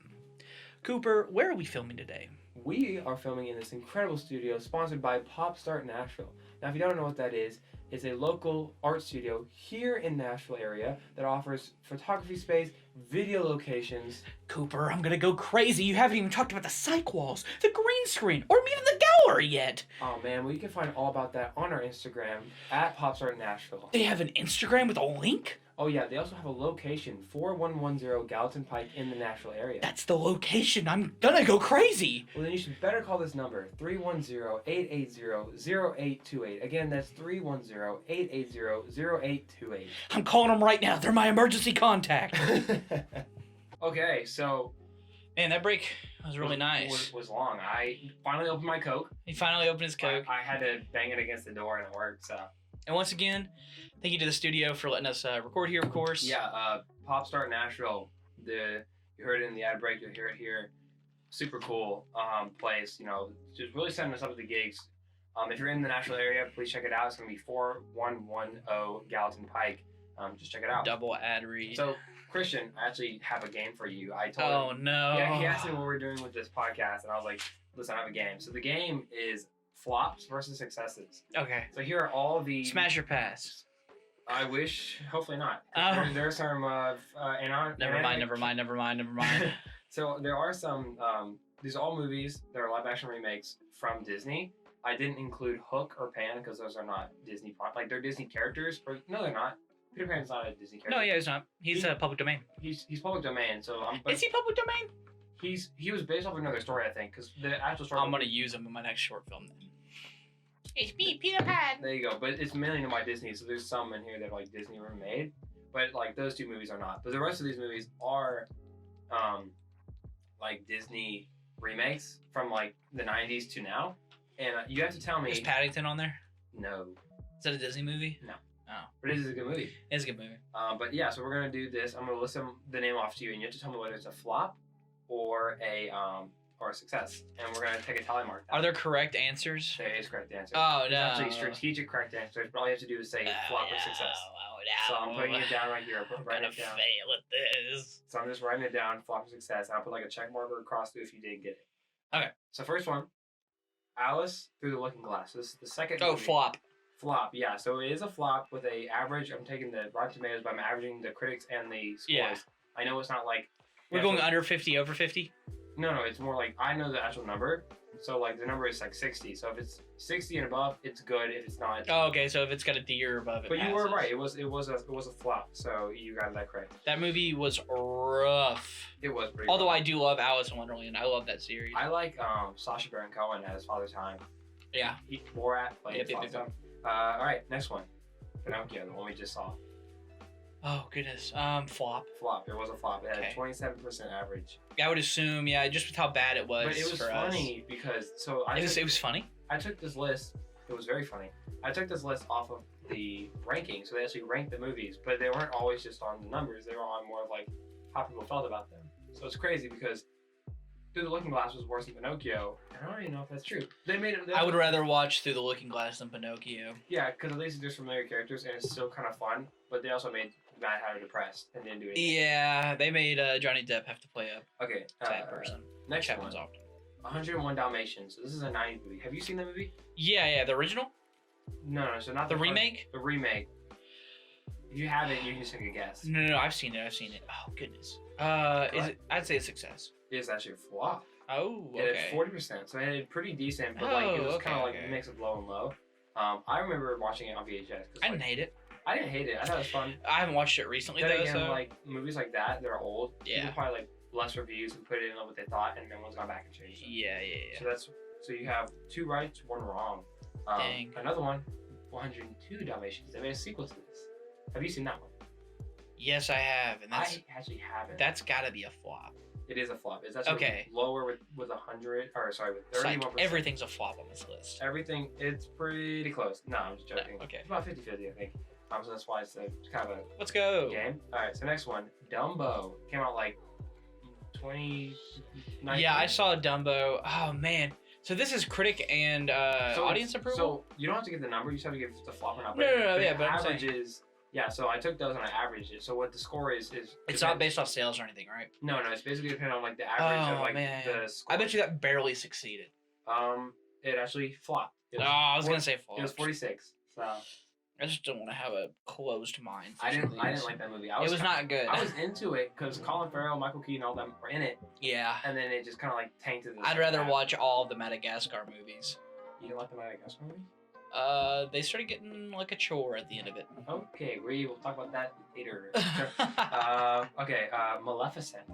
Cooper, where are we filming today? We are filming in this incredible studio sponsored by Pop Start Nashville. Now, if you don't know what that is, it's a local art studio here in Nashville area that offers photography space, video locations. Cooper, I'm gonna go crazy. You haven't even talked about the psych walls, the green screen, or even the gallery yet. Oh man, well you can find all about that on our Instagram at Pop Start Nashville. They have an Instagram with a link? Oh yeah, they also have a location, 4110 Gallatin Pike in the Nashville area. That's the location. I'm gonna go crazy. Well then you should better call this number, 310-880-0828. Again, that's 310-880-0828. I'm calling them right now. They're my emergency contact. Okay, so... Man, that break was really nice. Was long. I finally opened my Coke. He finally opened his Coke. I had to bang it against the door and it worked, so... And once again, thank you to the studio for letting us record here, of course. Yeah, Pop Start Nashville. You heard it in the ad break. You'll hear it here. Super cool place. You know, just really setting us up with the gigs. If you're in the Nashville area, please check it out. It's going to be 4110 Gallatin Pike. Just check it out. Double ad read. So, Christian, I actually have a game for you. I told him. Oh, no. Yeah, he asked me what we're doing with this podcast, and I was like, listen, I have a game. So the game is flops versus successes. Okay. So here are all the... Smash or pass? I wish. Hopefully not. Oh. There's some... Never mind. So there are some... these are all movies that are live-action remakes from Disney. I didn't include Hook or Pan because those are not Disney... Like, they're Disney characters. Or, no, they're not. Peter Pan's not a Disney character. No, yeah, he's not. He's public domain. He's public domain, so... Is he public domain? He was based off another story, I think, because the actual story... I'm going to use him in my next short film, then. It's me, Peter Pan! There you go. But it's mainly owned by Disney, so there's some in here that, like, Disney remade. But, like, those two movies are not. But the rest of these movies are, like, Disney remakes from, like, the 90s to now. And you have to tell me... Is Paddington on there? No. Is that a Disney movie? No. Oh. But it is a good movie. It's a good movie. But yeah, so we're gonna do this. I'm gonna list the name off to you, and you have to tell me whether it's a flop or a success. And we're gonna take a tally mark. Are there correct ansers? There is correct answer. Oh, There's no. actually strategic correct answers, but all you have to do is say flop or success. So I'm putting it down right here. I'm writing it down. Fail at this. So I'm just writing it down, flop or success. And I'll put like a check marker across through if you didn't get it. Okay. So first one, Alice Through the Looking Glass. So this is the second Oh, movie. flop. Flop, yeah. So it is a flop with a average. I'm taking the Rotten Tomatoes, but I'm averaging the critics and the scores. Yeah. I know it's not like... We're going under 50, over 50? No, it's more like I know the actual number. So like the number is like 60. So if it's 60 and above, it's good. If it's not, Oh, okay. So if it's got a D or above, it but you passes. were right. It was a flop. So you got that correct. That movie was rough. It was pretty. Although rough. I do love Alice in Wonderland. I love that series. I like Sacha Baron Cohen as Father Time. Yeah. Borat played Yep, Father Time. All right, next one. Pinocchio, the one we just saw. Oh goodness. Flop. Flop. It was a flop. It had Okay. 27% average. I would assume, yeah, just with how bad it was. But it was for funny because us. It was funny. I took this list. It was very funny. I took this list off of the ranking, so they actually ranked the movies, but they weren't always just on the numbers. They were on more of like how people felt about them. So it's crazy because Through the Looking Glass was worse than Pinocchio. I don't even know if that's true. They made it. I would rather watch Through the Looking Glass than Pinocchio. Yeah, because at least there's familiar characters and it's still kind of fun. But they also made Mad Hatter depressed and didn't do anything. Yeah, they made Johnny Depp have to play a Okay. sad person. Next Which one. happens often. 101 Dalmatians. So this is a 90s movie. Have you seen the movie? Yeah, the original, No, so not the remake. The remake. If you haven't, you can just take a guess. No, I've seen it. Oh goodness. Is it? I'd say a success. It is actually a flop. Oh, It okay. had 40%, so it had pretty decent, but like it was kind of like a mix of low and low. I remember watching it on VHS. I didn't hate it. I didn't hate it. I thought it was fun. I haven't watched it recently Then though. again, So like movies like that, they're old. Yeah. People probably like less reviews and put it in what they thought, and no one's gone back and changed it. yeah. So you have 2 rights, 1 wrong. Dang. Another one, 102 Dalmatians. They made a sequel to this. Have you seen that one? Yes, I have, and I actually haven't. that's got to be a flop. It is a flop. It's actually Okay. lower with 100, or sorry, with It's 31%. like everything's a flop on this list. Everything, it's pretty close. No, I'm just joking. Okay. It's about 50-50, I think. So that's why it's kind of Let's a go. game. All right, so next one, Dumbo. Came out like 2019. Yeah, I saw Dumbo. Oh man. So this is critic and audience approval. So you don't have to get the number. You just have to get the flop or not. No, the yeah, but I'm average saying- is. Yeah, so I took those and I averaged it. So what the score is It's not based off sales or anything, right? No, it's basically depending on like the average of Oh, like man. the score. I bet you that barely succeeded. It actually flopped. It Oh, I was gonna say It was flop. 46. So I just don't want to have a closed mind. For I didn't some reason. like that movie. It was not good. I was into it because Colin Farrell, Michael Keaton, all them were in it, Yeah. and then it just kind of like tainted. I'd rather watch all of the Madagascar movies. You didn't like the Madagascar movie? They started getting like a chore at the end of it. Okay, we will talk about that later. Okay, Maleficent.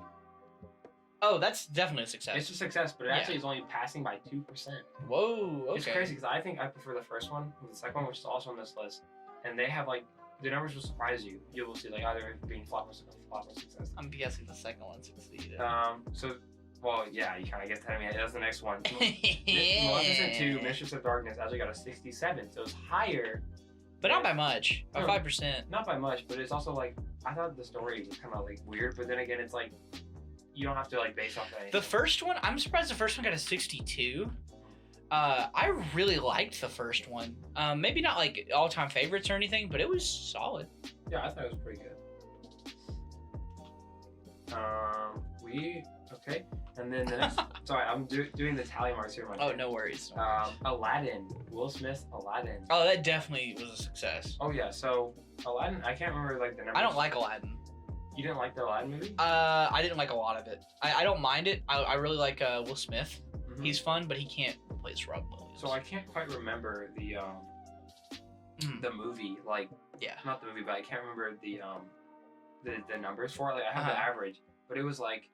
Oh, that's definitely a success. It's a success, but it actually is only passing by 2%. Whoa, okay. It's crazy because I think I prefer the first one than the second one, which is also on this list. And they have like the numbers will surprise you. You will see like either being flop or success. I'm guessing the second one succeeded. Well, yeah, you kind of guessed ahead of me. That's the next one. Maleficent 2, Mistress of Darkness actually got a 67, so it's higher. But not by much. By No. 5%. Not by much, but it's also like I thought the story was kind of like weird, but then again, it's like you don't have to like base off that. The first one, I'm surprised the first one got a 62. I really liked the first one. Maybe not like all-time favorites or anything, but it was solid. Yeah, I thought it was pretty good. Okay, and then the next. Sorry, I'm doing the tally marks here. Oh, no worries. Aladdin, Will Smith's Aladdin. Oh, that definitely was a success. Oh yeah, so Aladdin, I can't remember like the numbers. I don't like Aladdin. You didn't like the Aladdin movie? I didn't like a lot of it. I don't mind it. I really like Will Smith. Mhm. He's fun, but he can't replace Rob Williams. So I can't quite remember the movie, like yeah. not the movie, but I can't remember the numbers for it. Like I have the average, but it was like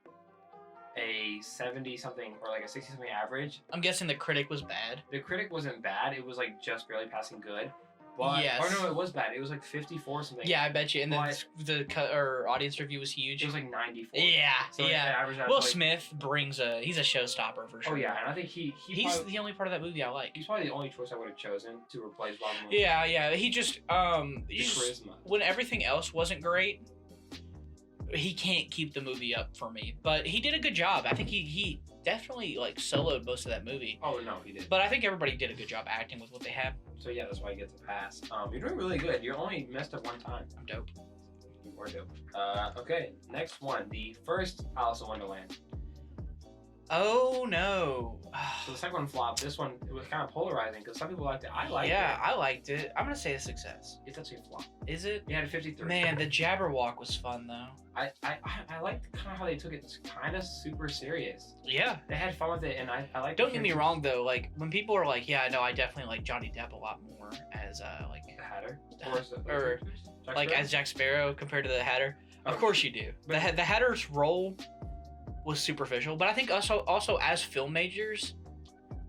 a 70 something or like a 60 something average. I'm guessing the critic was bad. The critic wasn't bad. It was like just barely passing good. But Yes. or no, it was bad. It was like 54 something. Yeah, I bet you. And then But the cut or audience review was huge. it was like 94. Yeah, So it yeah. averaged out Will to, like, Smith brings he's a showstopper for sure. Oh yeah, and I think he's probably, the only part of that movie I like. he's probably the only choice I would have chosen to replace Robin Williams. Yeah. He just The charisma. when everything else wasn't great, he can't keep the movie up for me. But he did a good job. I think he definitely like soloed most of that movie. Oh no, he did. But I think everybody did a good job acting with what they had. So yeah, that's why he gets a pass. You're doing really good. You only messed up one time. I'm dope. You were dope. Okay, next one. The first Alice in Wonderland. Oh no. So the second one flopped. This one, it was kind of polarizing because some people liked it. I liked it. Yeah, I liked it. I'm gonna say a success. It's actually a flop. Is it? It had a 53. Man, the Jabberwock was fun though. I liked kind of how they took it kind of super serious. Yeah. They had fun with it, and I liked. Don't get me wrong though. Like when people are like, "Yeah, no, I definitely like Johnny Depp a lot more as like The Hatter, or Jack like Sparrow? as Jack Sparrow compared to the Hatter." Of Oh, course you do. but- The Hatter's role was superficial, but I think also as filmmakers,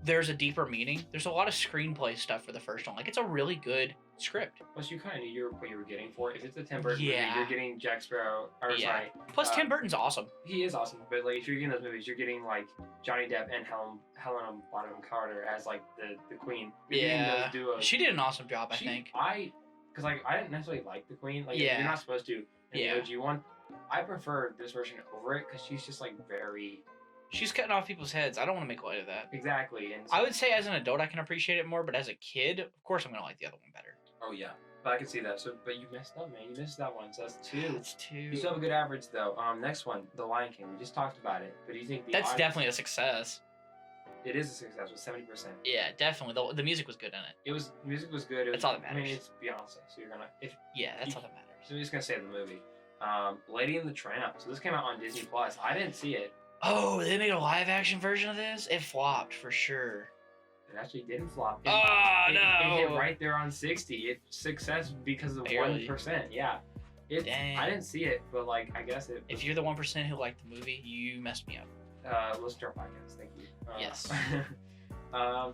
there's a deeper meaning. There's a lot of screenplay stuff for the first one. Like it's a really good script. Plus, you kind of knew what you were getting for. If it's a Tim Burton Yeah. movie, you're getting Jack Sparrow. Or Yeah. sorry, Plus, Tim Burton's awesome. he is awesome. But like, if you're getting those movies, you're getting like Johnny Depp and Helena Bonham Carter as like the queen. You're getting Yeah, those duos. she did an awesome job. I think. Because like I didn't necessarily like the queen. Like Yeah. you're not supposed to. In Yeah. the OG one, I prefer this version over it because she's just like very She's cutting off people's heads. I don't want to make light of that. exactly. And I would say as an adult, I can appreciate it more, but as a kid, of course, I'm gonna like the other one better. Oh yeah, but I can see that. So, but you messed up, man. You missed that one. So that's two. That's two. You still have a good average though. Next one, The Lion King. We just talked about it, but do you think That's definitely a success. It is a success with 70%. Yeah, definitely. The music was good in it. Music was good. It was, That's all that I mean, matters. it's Beyonce, so you're gonna Yeah, that's You- all that matters. So I'm just gonna say the movie. Lady and the Tramp. So this came out on Disney Plus. I didn't see it. Oh, they made a live action version of this? It flopped for sure. It actually didn't flop. It, Oh it no! hit right there on 60. It's success because of Barely. 1%. Yeah. Dang. I didn't see it, but like I guess it. If you're the 1% who liked the movie, you messed me up. Listen to our podcast. Thank you. Yes.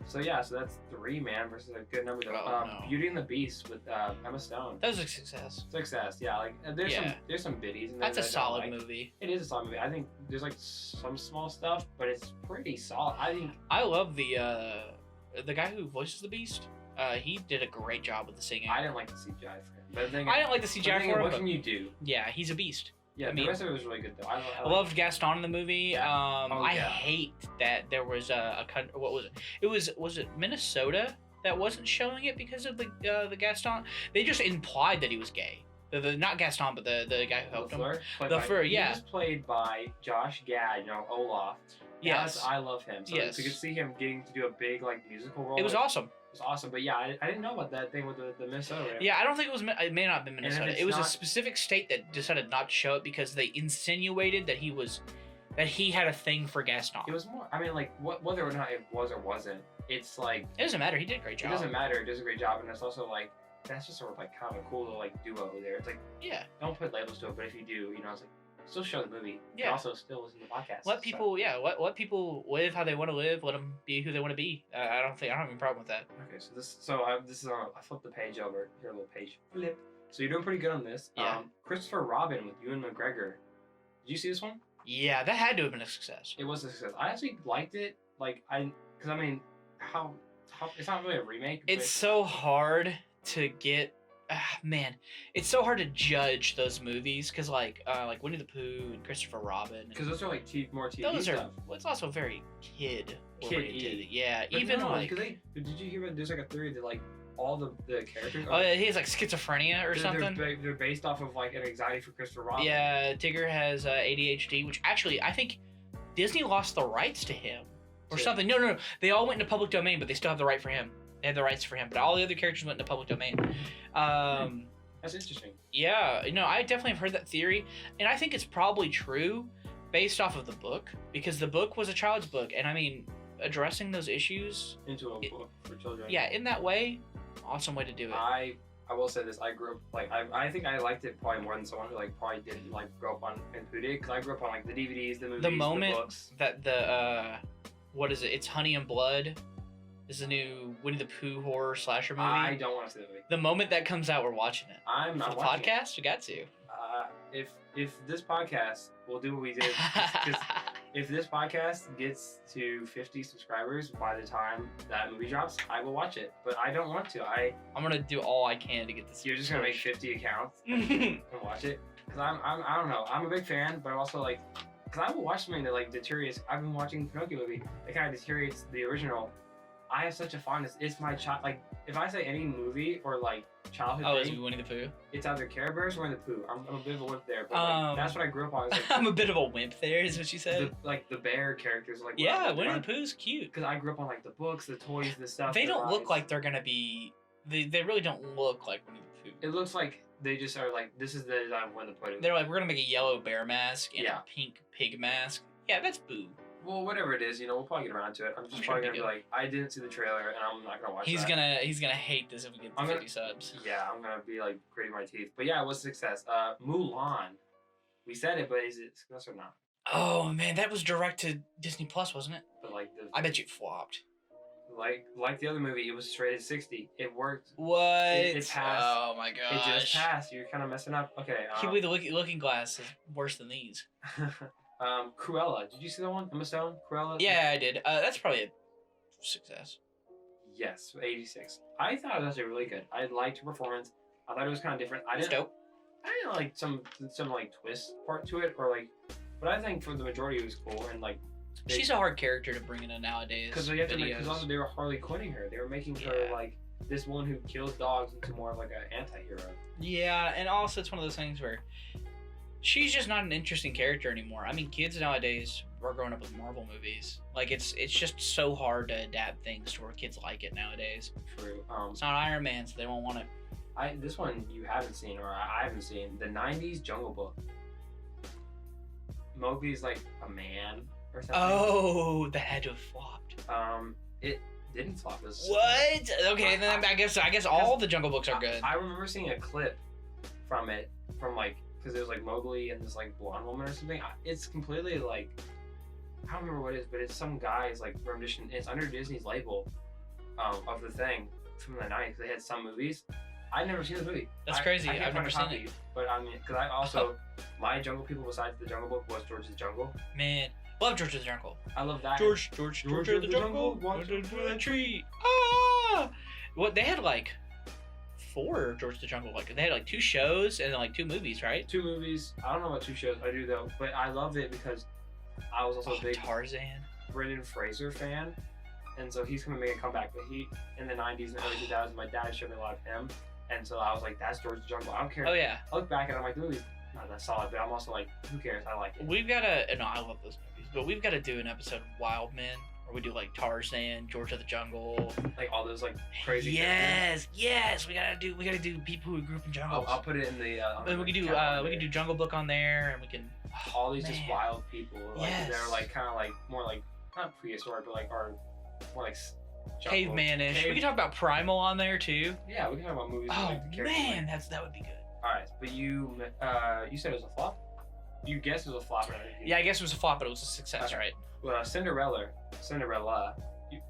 So yeah, so that's 3, man, versus a good number though. Oh, no. Beauty and the Beast with Emma Stone. That was a success. Success, yeah. Like there's some biddies in there. That's a that I don't solid like. movie. It is a solid movie. I think there's like some small stuff, but it's pretty solid. I think I love the guy who voices the Beast. He did a great job with the singing. I didn't like the CGI for him. But the thing, I didn't like the CGI for him, what but can you do? yeah, he's a beast. Yeah, I the mean- rest of it was really good though. I I loved Gaston in the movie. Yeah. Oh, I yeah. hate that there was what was it? Was it Minnesota that wasn't showing it because of the Gaston? They just implied that he was gay. Not Gaston, but the guy who helped him. LaFleur, yeah. He was played by Josh Gad, Olaf. Yes. I love him. So Yes. to see him getting to do a big like musical role. It was awesome. It was awesome. But yeah, I didn't know about that thing with the Minnesota. Yeah, I don't think it was. It may not have been if Minnesota. it's It was a not- specific state that decided not to show it because they insinuated that he had a thing for Gaston. It was more. I mean, like whether or not it was or wasn't. It's like It doesn't matter. He did a great it job. doesn't matter. It does a great job, and it's also like that's just sort of like kind of a cool little like duo there. It's like Yeah. don't put labels to it, but if you do, it's like still show the movie. Yeah. And also still listen to the podcast. Let people, let people live how they want to live. Let them be who they want to be. I don't have any problem with that. Okay, so this is on. I flipped the page over here, a little page flip. So you're doing pretty good on this. Yeah. Christopher Robin with Ewan McGregor. Did you see this one? Yeah, that had to have been a success. It was a success. I actually liked it. Like because I mean, how it's not really a remake. It's so hard to get. Man, it's so hard to judge those movies because like Winnie the Pooh and Christopher Robin. because those are like more TV Those stuff. are. Well, it's also very kid oriented. Kid-y. Yeah, But even no, like. did you hear about there's like a theory that like all the characters Oh, yeah, he has like schizophrenia or something. they're based off of like an anxiety for Christopher Robin. Yeah, Tigger has ADHD, which actually I think Disney lost the rights to him or Yeah. something. No, they all went into public domain, but they still have the right for him. They have the rights for him, but all the other characters went into public domain. That's interesting. Yeah, I definitely have heard that theory, and I think it's probably true based off of the book because the book was a child's book, and I mean, addressing those issues, Into a book for children. yeah, in that way, awesome way to do it. I will say this. I grew up like I think I liked it probably more than someone who like probably didn't like grow up on and who did because I grew up on like the DVDs, the movies, The moment the books. that what is it? It's Honey and Blood. Is the new Winnie the Pooh horror slasher movie. I don't want to see the movie. The moment that comes out, we're watching it. I'm not For the watching podcast. We got to. If this podcast will do what we did, because if this podcast gets to 50 subscribers by the time that movie drops, I will watch it. But I don't want to. I'm gonna do all I can to get this. You're just gonna make 50 accounts and watch it. Because I don't know. I'm a big fan, but I'm also like, because I will watch something that like deteriorates. I've been watching the Pinocchio movie that kind of deteriorates the original. I have such a fondness. It's my child. Like, if I say any movie or like childhood thing, is Winnie the Pooh? it's either Care Bears or Winnie the Pooh. I'm a bit of a wimp there, but like, that's what I grew up on. Like, I'm a bit of a wimp there, is what you said. the bear characters, like Yeah, Winnie the Pooh's cute. Because I grew up on like the books, the toys, the stuff. They the don't look rides. like they're gonna be. They really don't look like Winnie the Pooh. It looks like they just are like, this is the design of Winnie the Pooh. They're like, we're gonna make a yellow bear mask and Yeah. a pink pig mask. Yeah, that's Boo. Well, whatever it is, we'll probably get around to it. I'm just I'm probably sure gonna be like, I didn't see the trailer, and I'm not gonna watch He's that. gonna hate this if we get to I'm 50 subs. Yeah, I'm gonna be like gritting my teeth. But yeah, it was a success. Mulan. We said it, but is it success or not? Oh man, that was direct to Disney Plus, wasn't it? But like I bet you it flopped. like the other movie, it was rated 60. It worked. What? It passed. Oh my gosh. It just passed. You're kind of messing up. Okay. I can't believe the Looking Glass is worse than these. Cruella. Did you see that one? Emma Stone? Cruella? Yeah, I did. That's probably a success. Yes, 86. I thought it was actually really good. I liked her performance. I thought it was kind of different. I It's didn't dope. like some like twist part to it, or like, but I think for the majority it was cool, and like She's a hard character to bring into nowadays. because also they were Harley Quinning her. They were making her like this one who kills dogs into more of like an anti-hero. Yeah, and also it's one of those things where she's just not an interesting character anymore. I mean, kids nowadays are growing up with Marvel movies. Like it's just so hard to adapt things to where kids like it nowadays. True. It's not Iron Man, so they won't want it. This one you haven't seen, or I haven't seen, the 90s Jungle Book. Mowgli's like a man or something. Oh, that had to have flopped. It didn't flop. It was What? Okay, then I guess all the Jungle Books are good. I remember seeing a clip from it, like, because it was like Mowgli and this like blonde woman or something. It's completely like, I don't remember what it is, but it's some guy's like rendition. It's under Disney's label of the thing from the 90s. They had some movies. I'd never seen the movie. That's crazy. I can't I've find never a seen copy, it. But I mean, because I also, my Jungle People besides the Jungle Book was George's Jungle. Man, love George of the Jungle. I love that. George of the Jungle. Wandered through a tree. Ah! What they had like 4 George of the Jungle. Like they had like 2 shows and then like 2 movies, right? 2 movies. I don't know what 2 shows I do though, but I loved it because I was also a big Tarzan. Brendan Fraser fan, and so he's gonna make a comeback. But he in the 90s and early 2000s, my dad showed me a lot of him, and so I was like, "That's George the Jungle." I don't care. Oh yeah. I look back and I'm like, the movie's not that solid, but I'm also like, who cares? I like it. We've got to. No, I love those movies, but we've got to do an episode of Wild Men, where we do like Tarzan, George of the Jungle, Like all those like crazy. Yes. We gotta do people who grew up in jungles. I'll put it in the. And we can do Jungle Book on there, and we can. All these just wild people. Like Yes. they're like kind of like more like not prehistoric, but like are more like Cavemanish. We can talk about Primal on there too. Yeah, we can talk about movies. Oh like the characters man, like. that would be good. All right, but you said it was a flop. You guessed it was a flop. Yeah, I guess it was a flop, but it was a success, Okay. right? Well, Cinderella.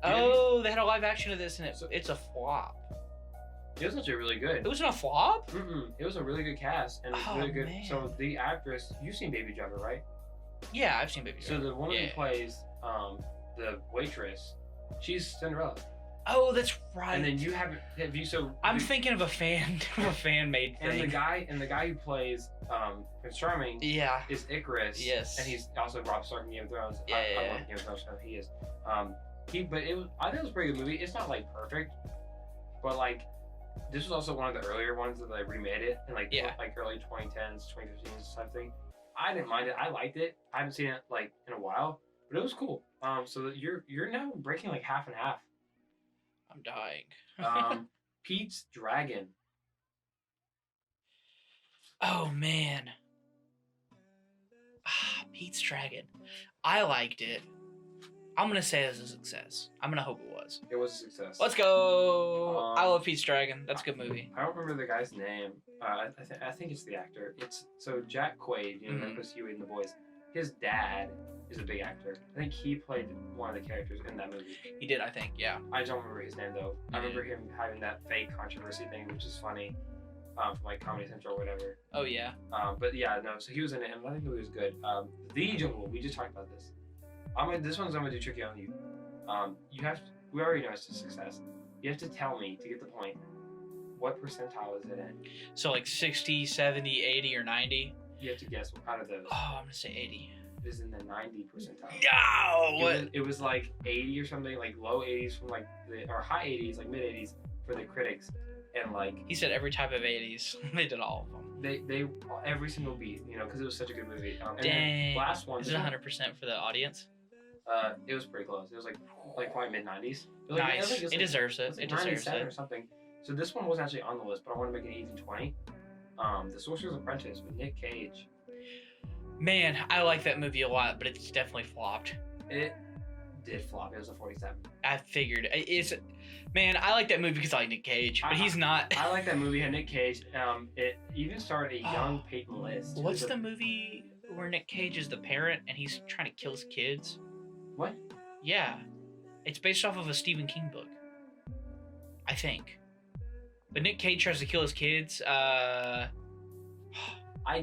Oh, they had a live action of this, and it's a flop. It was actually really good. It wasn't a flop? It was a really good cast and Oh, really good. man. So the actress, you've seen Baby Driver, right? Yeah, I've seen Baby So Driver. the woman Yeah. who plays the waitress, she's Cinderella. Oh, that's right. And then you have you so I'm thinking of a fan made thing. and the guy who plays Prince Charming Yeah. is Icarus. Yes. And he's also Rob Stark in Game of Thrones. I Yeah. love Game of Thrones, so he is. But I think it was a pretty good movie. It's not like perfect, but like this was also one of the earlier ones that they remade it in like early 2010s, 2015s type thing. I didn't mind it. I liked it. I haven't seen it like in a while, but it was cool. So that you're now breaking like half and half. I'm dying. Pete's Dragon. Oh man. Pete's Dragon. I liked it. I'm gonna say it was a success. I'm gonna hope it was. It was a success. Let's go. I love Pete's Dragon. That's a good movie. I don't remember the guy's name. I think it's the actor. It's so Jack Quaid, Nicholas Huey and the boys. His dad is a big actor. I think he played one of the characters in that movie. He did, I think. Yeah. I don't remember his name though. I remember him having that fake controversy thing, which is funny, from like Comedy Central or whatever. Oh yeah. But yeah, no. So he was in it, and I think the movie was good. The Jungle. We just talked about this. This one's I'm gonna do tricky on you. You have to, we already know it's a success. You have to tell me to get the point. What percentile is it in? So like 60, 70, 80, or 90? You have to guess out of those. Oh, I'm gonna say 80. It is in the 90 percentile. No! What? It was like 80 or something, like low 80s from like or high 80s, like mid 80s for the critics, and like he said every type of 80s. They did all of them. They every single beat, you know, because it was such a good movie. And Dang. The last one. Is it 100% for the audience? It was pretty close. It was like probably mid 90s. Nice. It deserves it. It deserves it. Or something. So this one was actually on the list, but I want to make it even 20. The Sorcerer's Apprentice with Nick Cage. Man, I like that movie a lot, but it's definitely flopped. It did flop. It was a 47. I figured. Man, I like that movie because I like Nick Cage, but he's not. I like that movie. Had Nick Cage. It even starred a young Peyton List. What's the movie where Nick Cage is the parent and he's trying to kill his kids? What? Yeah, it's based off of a Stephen King book, I think. But Nick Cage tries to kill his kids. I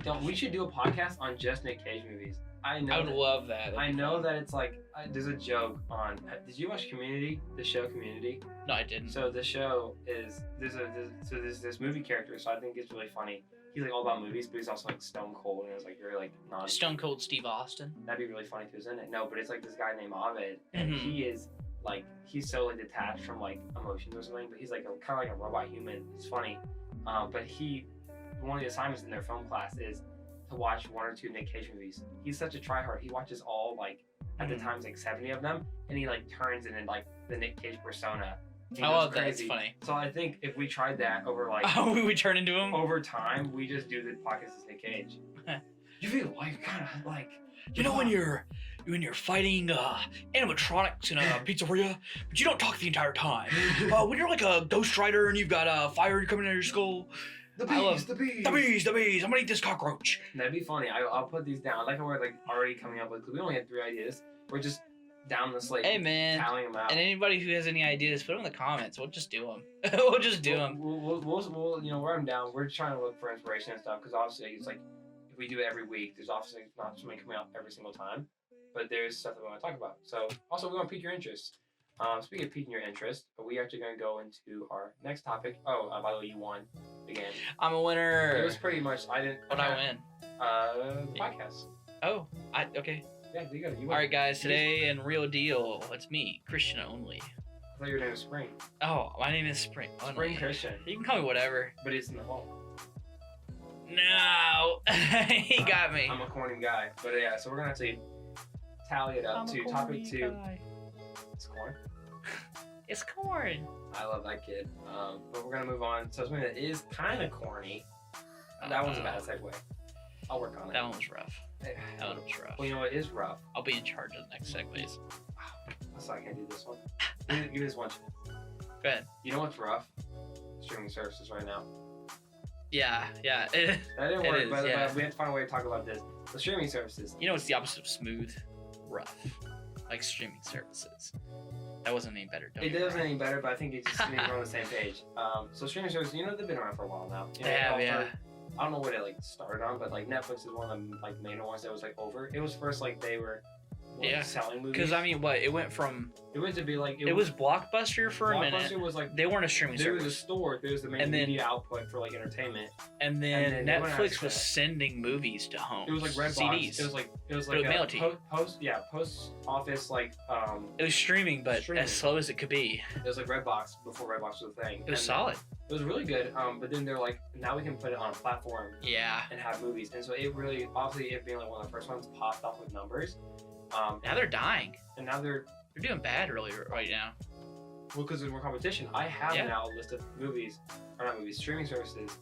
don't. We should do a podcast on just Nick Cage movies. I would love that. I know that it's like there's a joke on. Did you watch Community? The show Community? No, I didn't. So the show is there's this movie character. So I think it's really funny. He's like all about movies, but he's also like stone cold and it's like very like non. Stone Cold Steve Austin. That'd be really funny if he was in it. No, but it's like this guy named Ovid, and he is like he's so like detached from like emotions or something, but he's like kind of like a robot human. It's funny, but one of the assignments in their film class is to watch 1 or 2 Nick Cage movies. He's such a tryhard. He watches all like at the times like 70 of them, and he like turns into like the Nick Cage persona. I love that. It's funny. So I think if we tried that over like we would turn into him over time, we just do the podcast as Nick Cage. You feel like kind of like when you're fighting animatronics in a pizzeria, but you don't talk the entire time. When you're like a Ghost Rider and you've got fire coming out of your skull. The bees. I'm gonna eat this cockroach. That'd be funny. I'll put these down. Like we're like already coming up with. Cause we only had 3 ideas. We're just down the slate. Hey man. Tallying them out. And anybody who has any ideas, put them in the comments. We'll just do them. We'll We'll write them down. We're trying to look for inspiration and stuff. Cause obviously it's like if we do it every week, there's obviously not something coming out every single time. But there's stuff that we want to talk about. So also we want to pique your interest. Speaking of piquing your interest, we're actually going to go into our next topic. Oh, by the way, you won again. I'm a winner. It was pretty much. I didn't. What did I win? Podcast. Oh, okay. Yeah, you got it. All right, guys. Today in Real Deal, it's me, Christian only. I thought your name was Spring. Oh, my name is Spring. Spring Christian. You can call me whatever. But it's in the hall. No, he got me. I'm a corny guy, but yeah. So we're gonna have to tally it up to topic 2. It's corn. It's corn. I love that kid. But we're gonna move on. So something that is kind of corny. That one's a bad segue. I'll work on it. That one was rough. That one was rough. Well, you know what is rough? I'll be in charge of the next segues. So I can't do this one. Give me this one. Go ahead. You know what's rough? Streaming services right now. Yeah. That didn't work, but we have to find a way to talk about this. The streaming services. You know what's the opposite of smooth? Rough. Like streaming services. That wasn't any better. It wasn't any better, but I think it's just we're on the same page. So streaming services, they've been around for a while now. Yeah. I don't know what it like started on, but like Netflix is one of the like main ones that was like over. It was first like they were selling movies. Because I mean, it went to be like it was Blockbuster for a minute. Blockbuster was like they weren't a streaming service. There was a store. There was the main media output for like entertainment. And then Netflix was sending movies to home. It was like Redbox. CDs. It was like mail to you. Post office like. It was streaming, but as slow as it could be. It was like Redbox before Redbox was a thing. It was solid. It was really good. But then they're like, now we can put it on a platform. Yeah. And have movies, and so it really, obviously, it being like one of the first ones, popped off with numbers. Now they're dying. And now they're doing bad really right now. Well, because there's more competition. I have now a list of streaming services,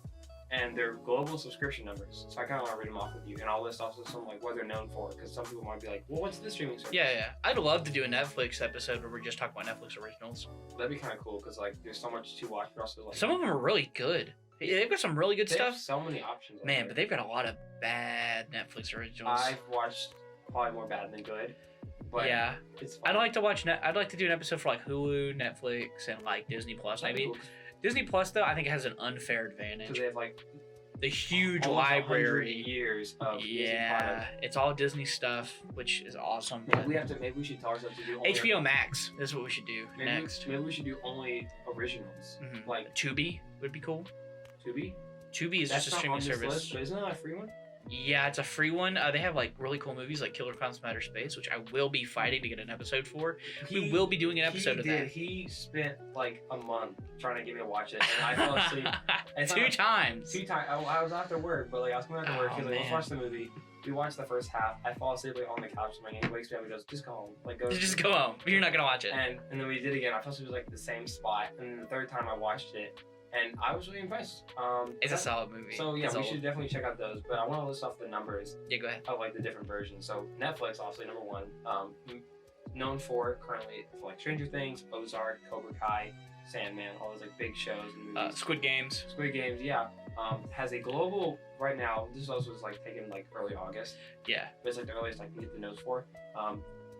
and their global subscription numbers. So I kind of want to read them off with you, and I'll list also some like what they're known for, because some people might be like, well, what's the streaming service? Yeah. I'd love to do a Netflix episode where we just talk about Netflix originals. That'd be kind of cool, because like there's so much to watch, but also like some of them are really good. They've got some really good stuff. So many options. Man, but they've got a lot of bad Netflix originals. I've watched probably more bad than good. But yeah, it's fun. I'd like to watch. I'd like to do an episode for like Hulu, Netflix, and like Disney Plus. That'd be Maybe cool, Disney Plus though, I think it has an unfair advantage. because they have like The huge almost 100 library. years of Disney Yeah, product. it's all Disney stuff, which is awesome. Maybe we should tell ourselves to do only HBO Max is what we should do next. Maybe we should do only originals. Mm-hmm. Like Tubi would be cool. Tubi. Tubi is That's just a not streaming on this service. list, but isn't that a free one? Yeah, it's a free one. They have like really cool movies like Killer Clowns from Outer Space, which I will be fighting to get an episode for. We will be doing an episode of that. He spent like a month trying to get me to watch it, and I fell asleep. Two times. I was after work, but like I was coming after work. He was like, let's man. watch the movie. We watched the first half. I fall asleep like, on the couch, and he wakes me up and goes, just go home. Like go. Just go home. You're not gonna watch it. And then we did again. I fell asleep like the same spot, and then the third time I watched it, and I was really impressed. It's a solid movie. So yeah, It's we old. should definitely check out those. But I want to list off the numbers Yeah, go ahead. of like the different versions. So Netflix, obviously number one, known for currently for like Stranger Things, Ozark, Cobra Kai, Sandman, all those like big shows and movies. Squid Games. Squid Games, yeah. Has a global right now. This also is like taken like early August, Yeah. but it's like the earliest I can get the notes for.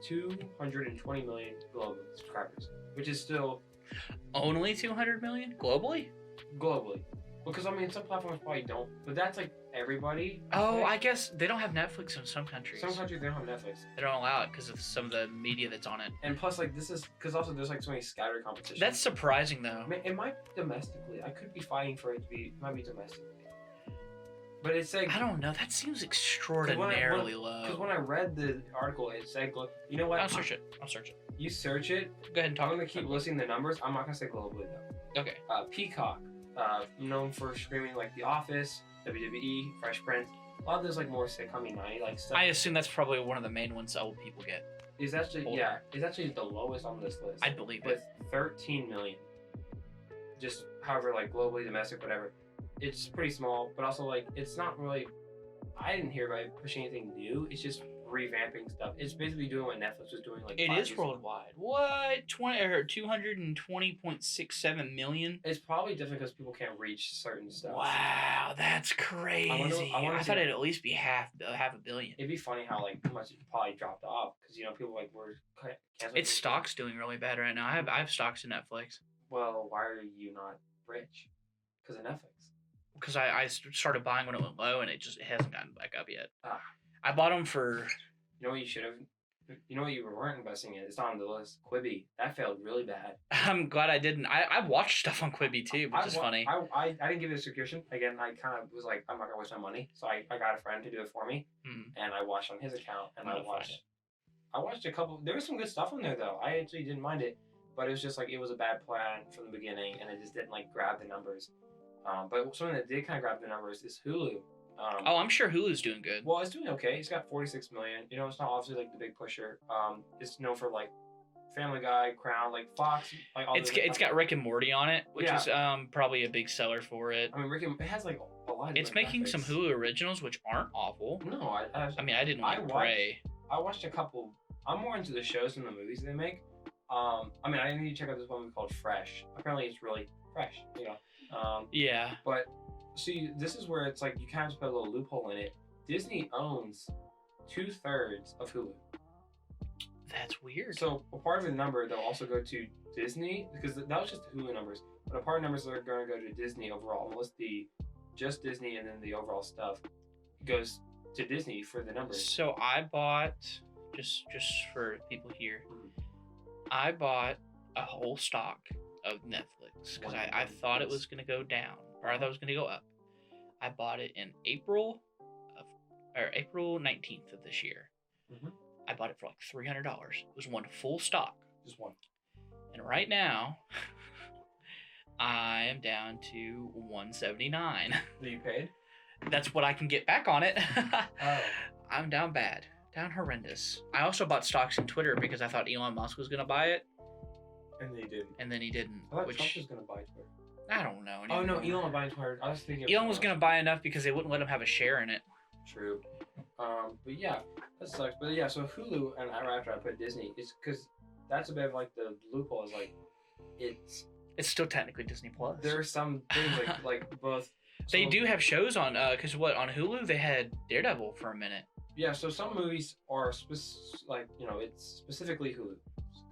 220 million global subscribers, which is still Only 200 million globally. globally. Because I mean, some platforms probably don't, but that's like everybody. Oh, think. I guess they don't have Netflix in some countries. Some countries they don't have Netflix, They don't allow it because of some of the media that's on it. and plus like this is because also there's like so many scattered competitions. That's surprising though. It might be domestically. I could be fighting for it to be. It might be domestically, but it's like I don't know. That seems extraordinarily low. because when I read the article, it said, you know what? I'll search it. You search it. Go ahead and I'm talk. gonna keep listing the numbers. I'm not gonna say globally though. Okay. Peacock, known for streaming like The Office, WWE, Fresh Prince. A lot of those like more sitcom-y 90 like stuff. I assume that's probably one of the main ones old people get. Is actually Older. is actually the lowest on this list. I believe with it. 13 million. Just however like globally, domestic, whatever. It's pretty small, but also like it's not really. I didn't hear about it pushing anything new. It's just revamping stuff. It's basically doing what Netflix was doing like. It 5 is years ago. worldwide. What? 220.67 million. It's probably different because people can't reach certain stuff. Wow, that's crazy. I wonder thought if- it'd at least be half a billion. It'd be funny how like much it probably dropped off because people like were canceling. Its stock's doing really bad right now. I have stocks in Netflix Well, why are you not rich? Because of Netflix. because I started buying when it went low and it hasn't gotten back up yet. Ah. I bought them for. You know what you should have. You know what you weren't investing in? It's not on the list. Quibi. That failed really bad. I'm glad I didn't. I watched stuff on Quibi too, which is funny. I didn't give it a subscription. Again, I kind of was like, I'm not gonna waste my money, so I got a friend to do it for me, and I watched on his account, and I watched a couple. There was some good stuff on there though. I actually didn't mind it, but it was just like it was a bad plan from the beginning, and it just didn't like grab the numbers. But something that did kind of grab the numbers is Hulu. I'm sure Hulu's doing good. Well, it's doing okay. It's got 46 million. You know, it's not obviously like the big pusher. It's known for like Family Guy, Crown, like Fox, like all. It's got Rick and Morty on it, which is probably a big seller for it. I mean, it has like a lot. It's making some Hulu originals, which aren't awful. No, I mean, I didn't like Prey. I watched a couple. I'm more into the shows than the movies they make. I mean, I need to check out this one called Fresh. Apparently, it's really fresh. You know. Yeah. But see, this is where it's like you kind of put a little loophole in it. Disney owns 2/3 of Hulu. That's weird. So a part of the number they'll also go to Disney because that was just the Hulu numbers. But a part of numbers that are going to go to Disney overall. Unless just Disney and then the overall stuff goes to Disney for the numbers. So I bought just for people here. I bought a whole stock of Netflix because I thought it was going to go down or I thought it was going to go up. I bought it in April 19th of this year. I bought it for like $300. It was one full stock. Just one. And right now, I am down to $179. That you paid? That's what I can get back on it. Oh. I'm down bad. Down horrendous. I also bought stocks in Twitter because I thought Elon Musk was going to buy it. And they didn't. And then he didn't. I thought Trump was going to buy Twitter. I don't know. Oh, no, Elon was buying Twitter. I was thinking Elon was going to buy enough because they wouldn't let him have a share in it. True. But yeah, that sucks. But yeah, so Hulu, and after I put Disney, it's because that's a bit of like the loophole is like, it's still technically Disney Plus. There are some things like both So, They do have shows on, because on Hulu they had Daredevil for a minute. Yeah, so some movies are it's specifically Hulu,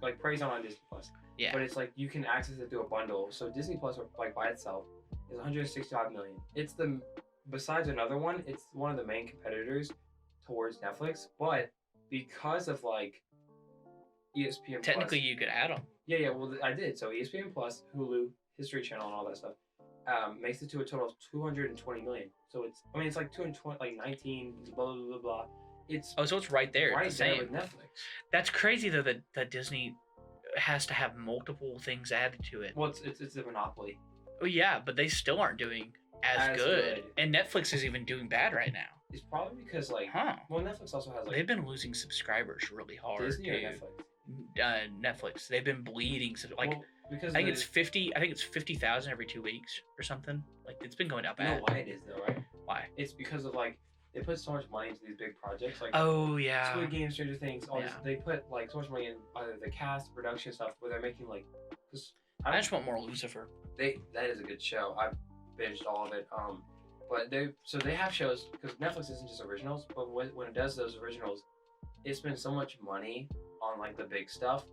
like Prey's on Disney Plus. Yeah. But it's like you can access it through a bundle. So Disney Plus, like by itself, is 165 million. It's besides another one, it's one of the main competitors towards Netflix. But because of like ESPN Technically, Plus, you could add them. yeah. Well, I did. So ESPN Plus, Hulu, History Channel, and all that stuff makes it to a total of 220 million. So it's like 220, like 19, blah blah blah blah. So it's right there. Right it's the there same. with Netflix. That's crazy though that Disney has to have multiple things added to it. Well, it's a monopoly. Oh yeah, but they still aren't doing as good. And Netflix is even doing bad right now. It's probably because well, Netflix also has they've been losing subscribers really hard. Disney or Netflix? Netflix. They've been bleeding. Because I think it's 50,000 every 2 weeks or something. Like it's been going up. You know why it is though, right? Why? It's because of they put so much money into these big projects, like Squid Game, Stranger Things. All this, they put so much money in either the cast, production stuff, where they're making I just want more Lucifer. That is a good show. I've binged all of it. But they have shows because Netflix isn't just originals, but when it does those originals, it spends so much money on the big stuff,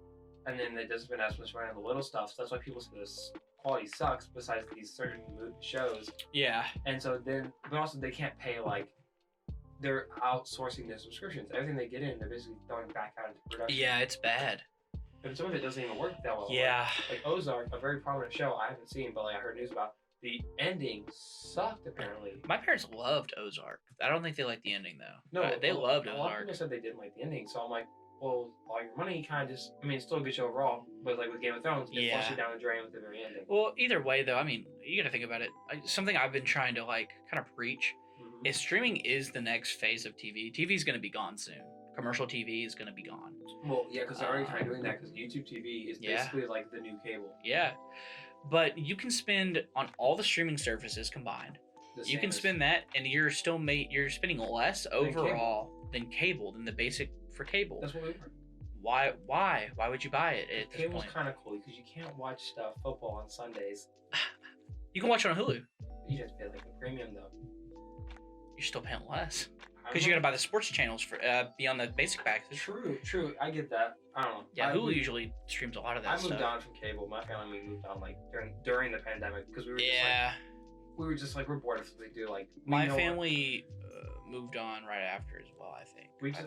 and then it doesn't spend as much money on the little stuff. So that's why people say this quality sucks. Besides these certain shows. Yeah. And so but also they can't pay they're outsourcing their subscriptions. Everything they get in, they're basically throwing back out into production. Yeah, it's bad. And some of it doesn't even work that well. Yeah. Like Ozark, a very prominent show I haven't seen, but I heard news about. The ending sucked, apparently. My parents loved Ozark. I don't think they liked the ending, though. No, they loved Ozark. A Ozark. lot of people said they didn't like the ending, so I'm like, well, all your money kind of just... I mean, it's still a good show overall, but with Game of Thrones, it flushed it down the drain with the very ending. Well, either way, though, I mean, you gotta think about it. Something I've been trying to, kind of preach is streaming is the next phase of TV. TV's gonna be gone soon. Commercial TV is gonna be gone. Well, yeah, because they're already kind of doing that, because YouTube TV is basically the new cable. Yeah. But you can spend on all the streaming services combined. You can spend that, and you're still you're spending less overall than cable, than the basic for cable. That's what we were. Why would you buy it at this Cable's point? kind of cool because you can't watch football on Sundays. You can watch it on Hulu. You just pay the premium though. You're still paying less because you got to buy the sports channels for beyond the basic package. True. I get that. I don't know. Yeah, Hulu usually streams a lot of that stuff. I moved on from cable. My family moved on during the pandemic because we were just we're bored of something to do. My family moved on right after as well. I think because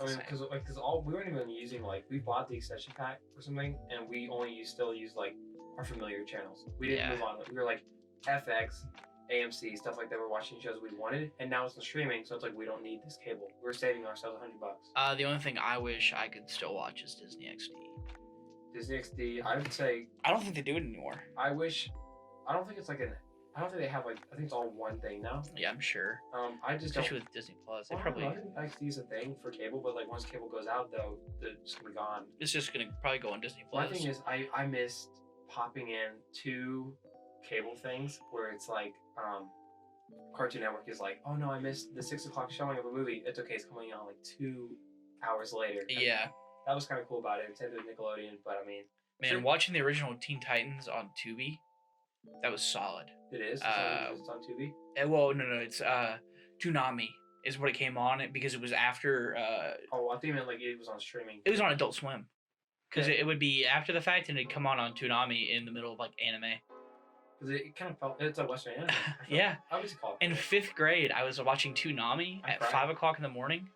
we weren't even using we bought the extension pack or something, and we only still use our familiar channels. We didn't move on. We were FX, AMC, stuff like that. We're watching shows we wanted, and now it's on streaming, so it's we don't need this cable. We're saving ourselves $100. The only thing I wish I could still watch is Disney XD. Disney XD, I would say. I don't think they do it anymore. I don't think it's I don't think they have I think it's all one thing now. Yeah, I'm sure. I just especially with Disney Plus, they probably. I think XD is a thing for cable, but once cable goes out, though, it's gonna be gone. It's just gonna probably go on Disney Plus. My thing is, I missed popping in 2 cable things where it's Cartoon Network is oh no, I missed the 6 o'clock showing of a movie. It's okay, it's coming on 2 hours later. Yeah. That was kind of cool about it. Same with Nickelodeon, but I mean. Man, watching the original Teen Titans on Tubi, that was solid. It is? It's on Tubi? Well, no, it's Toonami is what it came on because it was after. I think you meant it was on streaming. It was on Adult Swim. Because it would be after the fact and it'd come on Toonami in the middle of anime. Because it kind of felt, it's a Western anime. Yeah. I was called. In 5th grade, I was watching Toonami at 5 o'clock in the morning.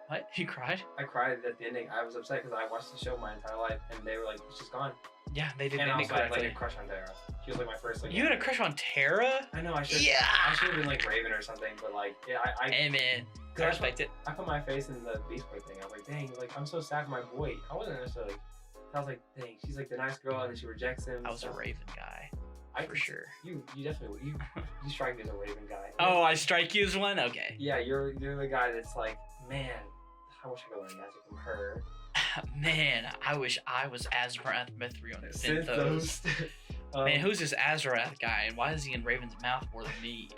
What? You cried? I cried at the ending. I was upset because I watched the show my entire life and they were it's just gone. Yeah, they did. And also I had a crush on Tara. She was my first. You had a crush on Tara? I know. I should. Yeah. I should have been Raven or something, but I. Hey man, I respect it. I put my face in the Beast Boy thing. I was dang, I'm so sad for my boy. I wasn't necessarily. I was dang, she's the nice girl, and then she rejects him. I was a Raven guy. For sure. You definitely you strike me as a Raven guy. Oh, I strike you as one? Okay. Yeah, you're the guy that's man, I wish I could learn magic from her. Man, I wish I was Azrath Mithrion Synthos. Man, who's this Azarath guy, and why is he in Raven's mouth more than me?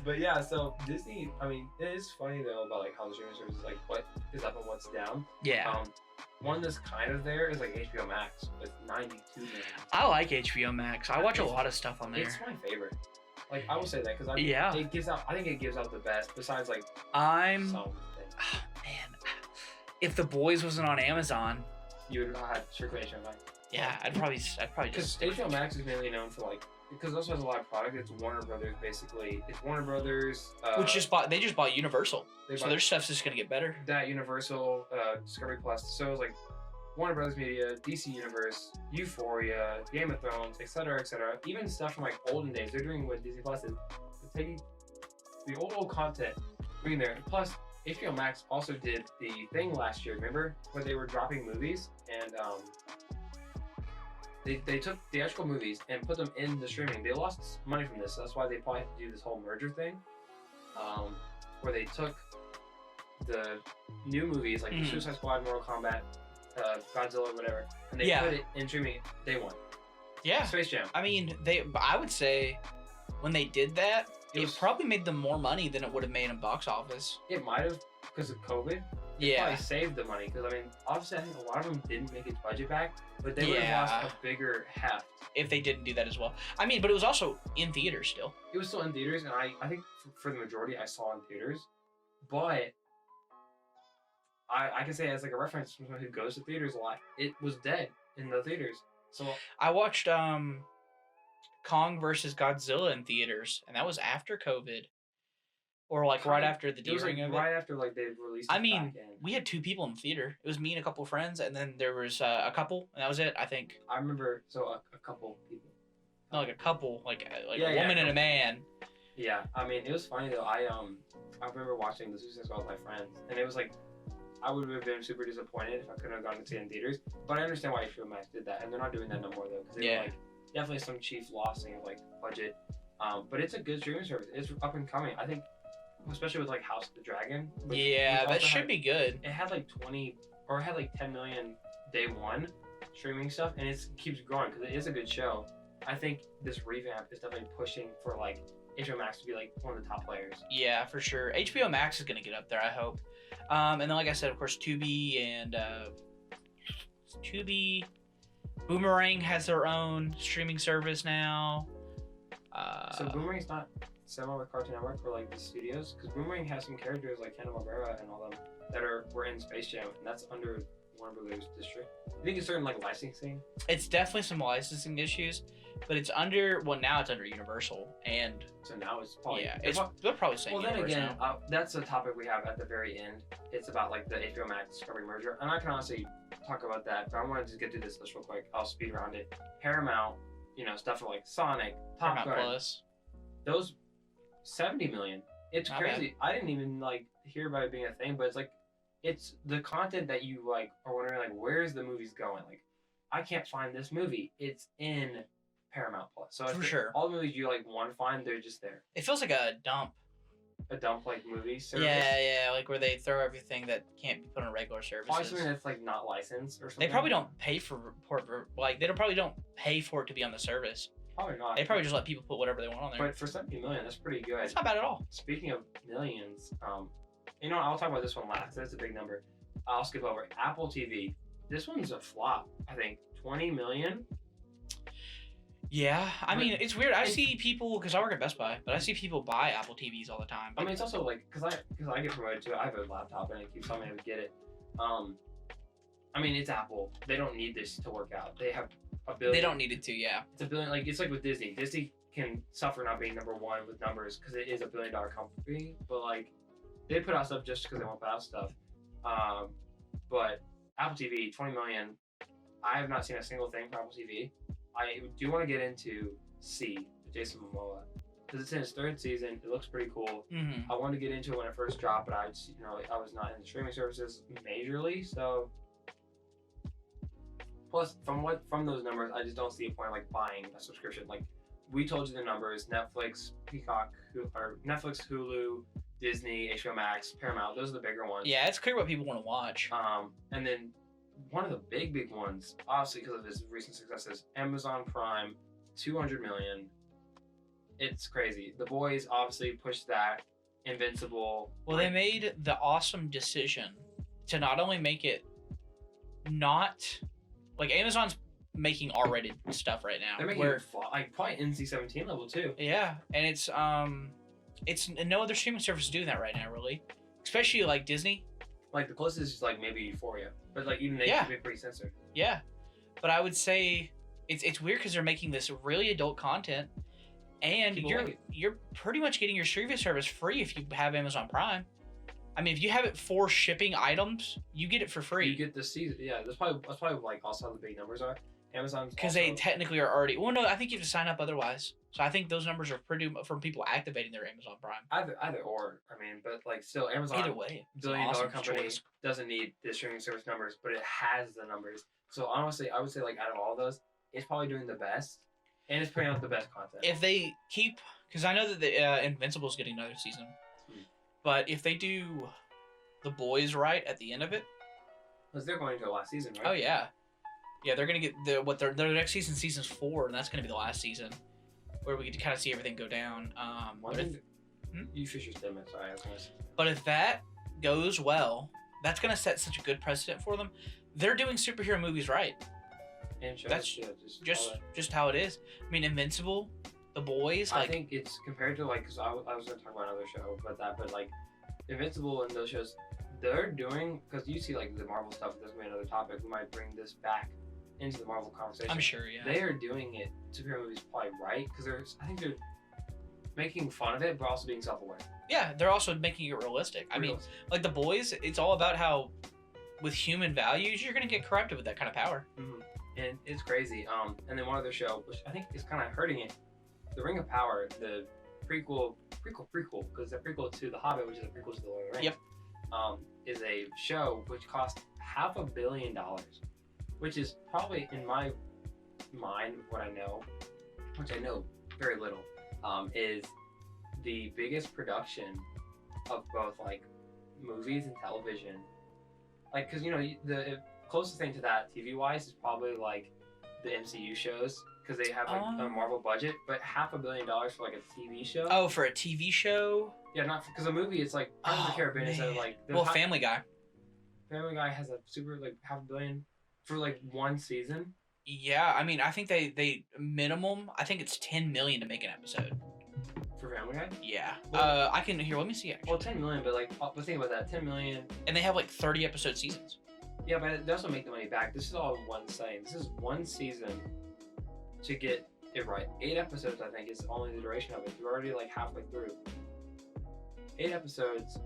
But yeah, so Disney, I mean, it is funny though about like how the streaming service is like what is up and what's down. Yeah. One that's kind of there is like HBO Max with 92 million. I like HBO Max. I watch a lot of stuff on there. It's my favorite. Like I will say that because it gives out. I think it gives out the best. Besides like man, if The Boys wasn't on Amazon, you would have strictly HBO Max. Yeah, I'd probably just. Because HBO Max is mainly known for like because it also has a lot of product. It's Warner Brothers basically. It's Warner Brothers. Which just bought Universal. So their stuff's just gonna get better. That Universal, Discovery Plus. So it's like Warner Brothers Media, DC Universe, Euphoria, Game of Thrones, etc., etc. Even stuff from like olden days. They're doing what Disney Plus is. They're taking the old content, bringing there. Plus, HBO Max also did the thing last year. Remember when they were dropping movies and They took theatrical movies and put them in the streaming. They lost money from this, so that's why they probably have to do this whole merger thing, where they took the new movies like Suicide Squad, Mortal Kombat, Godzilla, whatever, and they put it in streaming day one. Yeah, Space Jam. I mean, I would say when they did that, it probably made them more money than it would have made in box office. It might have because of COVID. It probably saved the money because I mean, obviously, I think a lot of them didn't make its budget back, but they would have lost a bigger heft if they didn't do that as well. I mean, but it was also in theaters still. It was still in theaters, and I think for the majority, I saw in theaters, but I can say as like a reference from someone who goes to theaters a lot, it was dead in the theaters. So I watched Kong versus Godzilla in theaters, and that was after COVID. Or like right after the D-ring of it. Right after like they released it. I mean, we had 2 people in the theater. It was me and a couple of friends, and then there was a couple, and that was it. I think. I remember a couple people. No, like a couple, like a woman and a man. Yeah, I mean it was funny though. I remember watching the Suicide Squad with my friends, and it was like I would have been super disappointed if I couldn't have gone to see it in theaters. But I understand why HBO Max did that, and they're not doing that no more though, because they were like definitely some chief lossing of like budget. But it's a good streaming service. It's up and coming. I think. Especially with like House of the Dragon. Yeah, that should be good. It had like 10 million day one streaming stuff, and it keeps growing because it is a good show. I think this revamp is definitely pushing for like HBO Max to be like one of the top players. Yeah, for sure. HBO Max is gonna get up there, I hope. And then like I said, of course, Tubi and Boomerang has their own streaming service now. So Boomerang's not similar with Cartoon Network or like the studios, because Boomerang has some characters like Hanna-Barbera and all them that were in Space Jam, and that's under Warner Brothers district. You think it's certain like licensing? It's definitely some licensing issues, but it's under now it's under Universal, and so now it's probably they're probably saying. Well, then again, that's a topic we have at the very end. It's about like the HBO Max Discovery merger, and I can honestly talk about that, but I wanted to get through this list real quick. I'll speed around it. Paramount, stuff like Sonic, Top Gun, Plus, those 70 million. It's not crazy. Bad. I didn't even like hear about it being a thing, but it's like it's the content that you like are wondering like where's the movies going? Like I can't find this movie. It's in Paramount Plus. So for sure, all the movies you like want to find, they're just there. It feels like a dump. A dump like movie service. Yeah, like where they throw everything that can't be put on regular services. Probably something that's like not licensed or something. They probably don't pay for like probably don't pay for it to be on the service. Probably not. They probably just let people put whatever they want on there. But for 70 million, that's pretty good. It's not bad at all. Speaking of millions, I'll talk about this one last. That's a big number. I'll skip over it. Apple TV. This one's a flop. I think 20 million. Yeah, I mean it's weird. I see people because I work at Best Buy, but I see people buy Apple TVs all the time. I mean it's also like because I get promoted to it. I have a laptop and it keeps telling me to get it. I mean it's Apple. They don't need this to work out. They have a billion. They don't need it to. Yeah. It's a billion. Like it's like with Disney. Disney can suffer not being number one with numbers because it is a $1 billion company. But like they put out stuff just because they want to put out stuff. But Apple TV 20 million. I have not seen a single thing for Apple TV. I do want to get into C, Jason Momoa, because it's in his 3rd season. It looks pretty cool. Mm-hmm. I wanted to get into it when it first dropped, but I was not in the streaming services majorly. So, plus from those numbers, I just don't see a point of like buying a subscription. Like we told you the numbers: Netflix, Peacock, Netflix, Hulu, Disney, HBO Max, Paramount. Those are the bigger ones. Yeah, it's clear what people want to watch. And then one of the big ones, obviously because of his recent successes, Amazon Prime, 200 million. It's crazy. The Boys obviously pushed that. Invincible. Well, they made the awesome decision to not only make it not like Amazon's making R-rated stuff right now. They're making it like probably NC-17 level too. Yeah, and it's no other streaming service is doing that right now, really. Especially like Disney. Like the closest is like maybe Euphoria, but like even they keep it pretty censored. Yeah, but I would say it's weird because they're making this really adult content, and you're pretty much getting your streaming service free if you have Amazon Prime. I mean, if you have it for shipping items, you get it for free. You get the season. Yeah, that's probably like also how the big numbers are. Amazon's because they technically are already. Well, no, I think you have to sign up otherwise. So I think those numbers are pretty from people activating their Amazon Prime. Either or. I mean, but like still, Amazon. Either way, billion-dollar company doesn't need the streaming service numbers, but it has the numbers. So honestly, I would say like out of all those, it's probably doing the best, and it's putting out the best content. If they keep, because I know that the Invincible's getting another season, but if they do The Boys right at the end of it, because they're going to the last season, right? Oh yeah. Yeah, they're gonna get their next season's 4, and that's gonna be the last season, where we get to kind of see everything go down. You Fisher's Demon, sorry, I was gonna say. But if that goes well, that's gonna set such a good precedent for them. They're doing superhero movies right. And shows, that's just how it is. I mean, Invincible, The Boys. I think it's compared to like because I was gonna talk about another show but like Invincible and those shows. They're doing because you see like the Marvel stuff. This may be another topic. We might bring this back into the Marvel conversation. I'm sure, yeah. They are doing it superhero movies probably right because I think they're making fun of it, but also being self-aware. Yeah, they're also making it realistic. I mean, like The Boys, it's all about how with human values you're gonna get corrupted with that kind of power. Mm-hmm. And it's crazy. And then one other show, which I think is kind of hurting it, The Ring of Power, the prequel, because the prequel to The Hobbit, which is a prequel to The Lord of the Rings. Yep. Is a show which cost $500 million, which is probably in my mind what I know, which I know very little, is the biggest production of both like movies and television. Like, because the closest thing to that TV wise is probably like the MCU shows because they have like a Marvel budget, but $500 million for like a TV show. Oh, for a TV show? Yeah, not because a movie. It's like Pirates of the Caribbean instead of like. Family Guy. Family Guy has a super like $500 million for like one season. Yeah, I mean, I think they minimum. I think it's $10 million to make an episode. For Family Guy? Yeah. Well, I can let me see. Actually. Well, $10 million, but like, but think about that, $10 million. And they have like 30 episode seasons. Yeah, but they also make the money back. This is all in one setting. This is one season to get it right. 8 episodes, I think, is only the duration of it. You're already like halfway through. 8 episodes,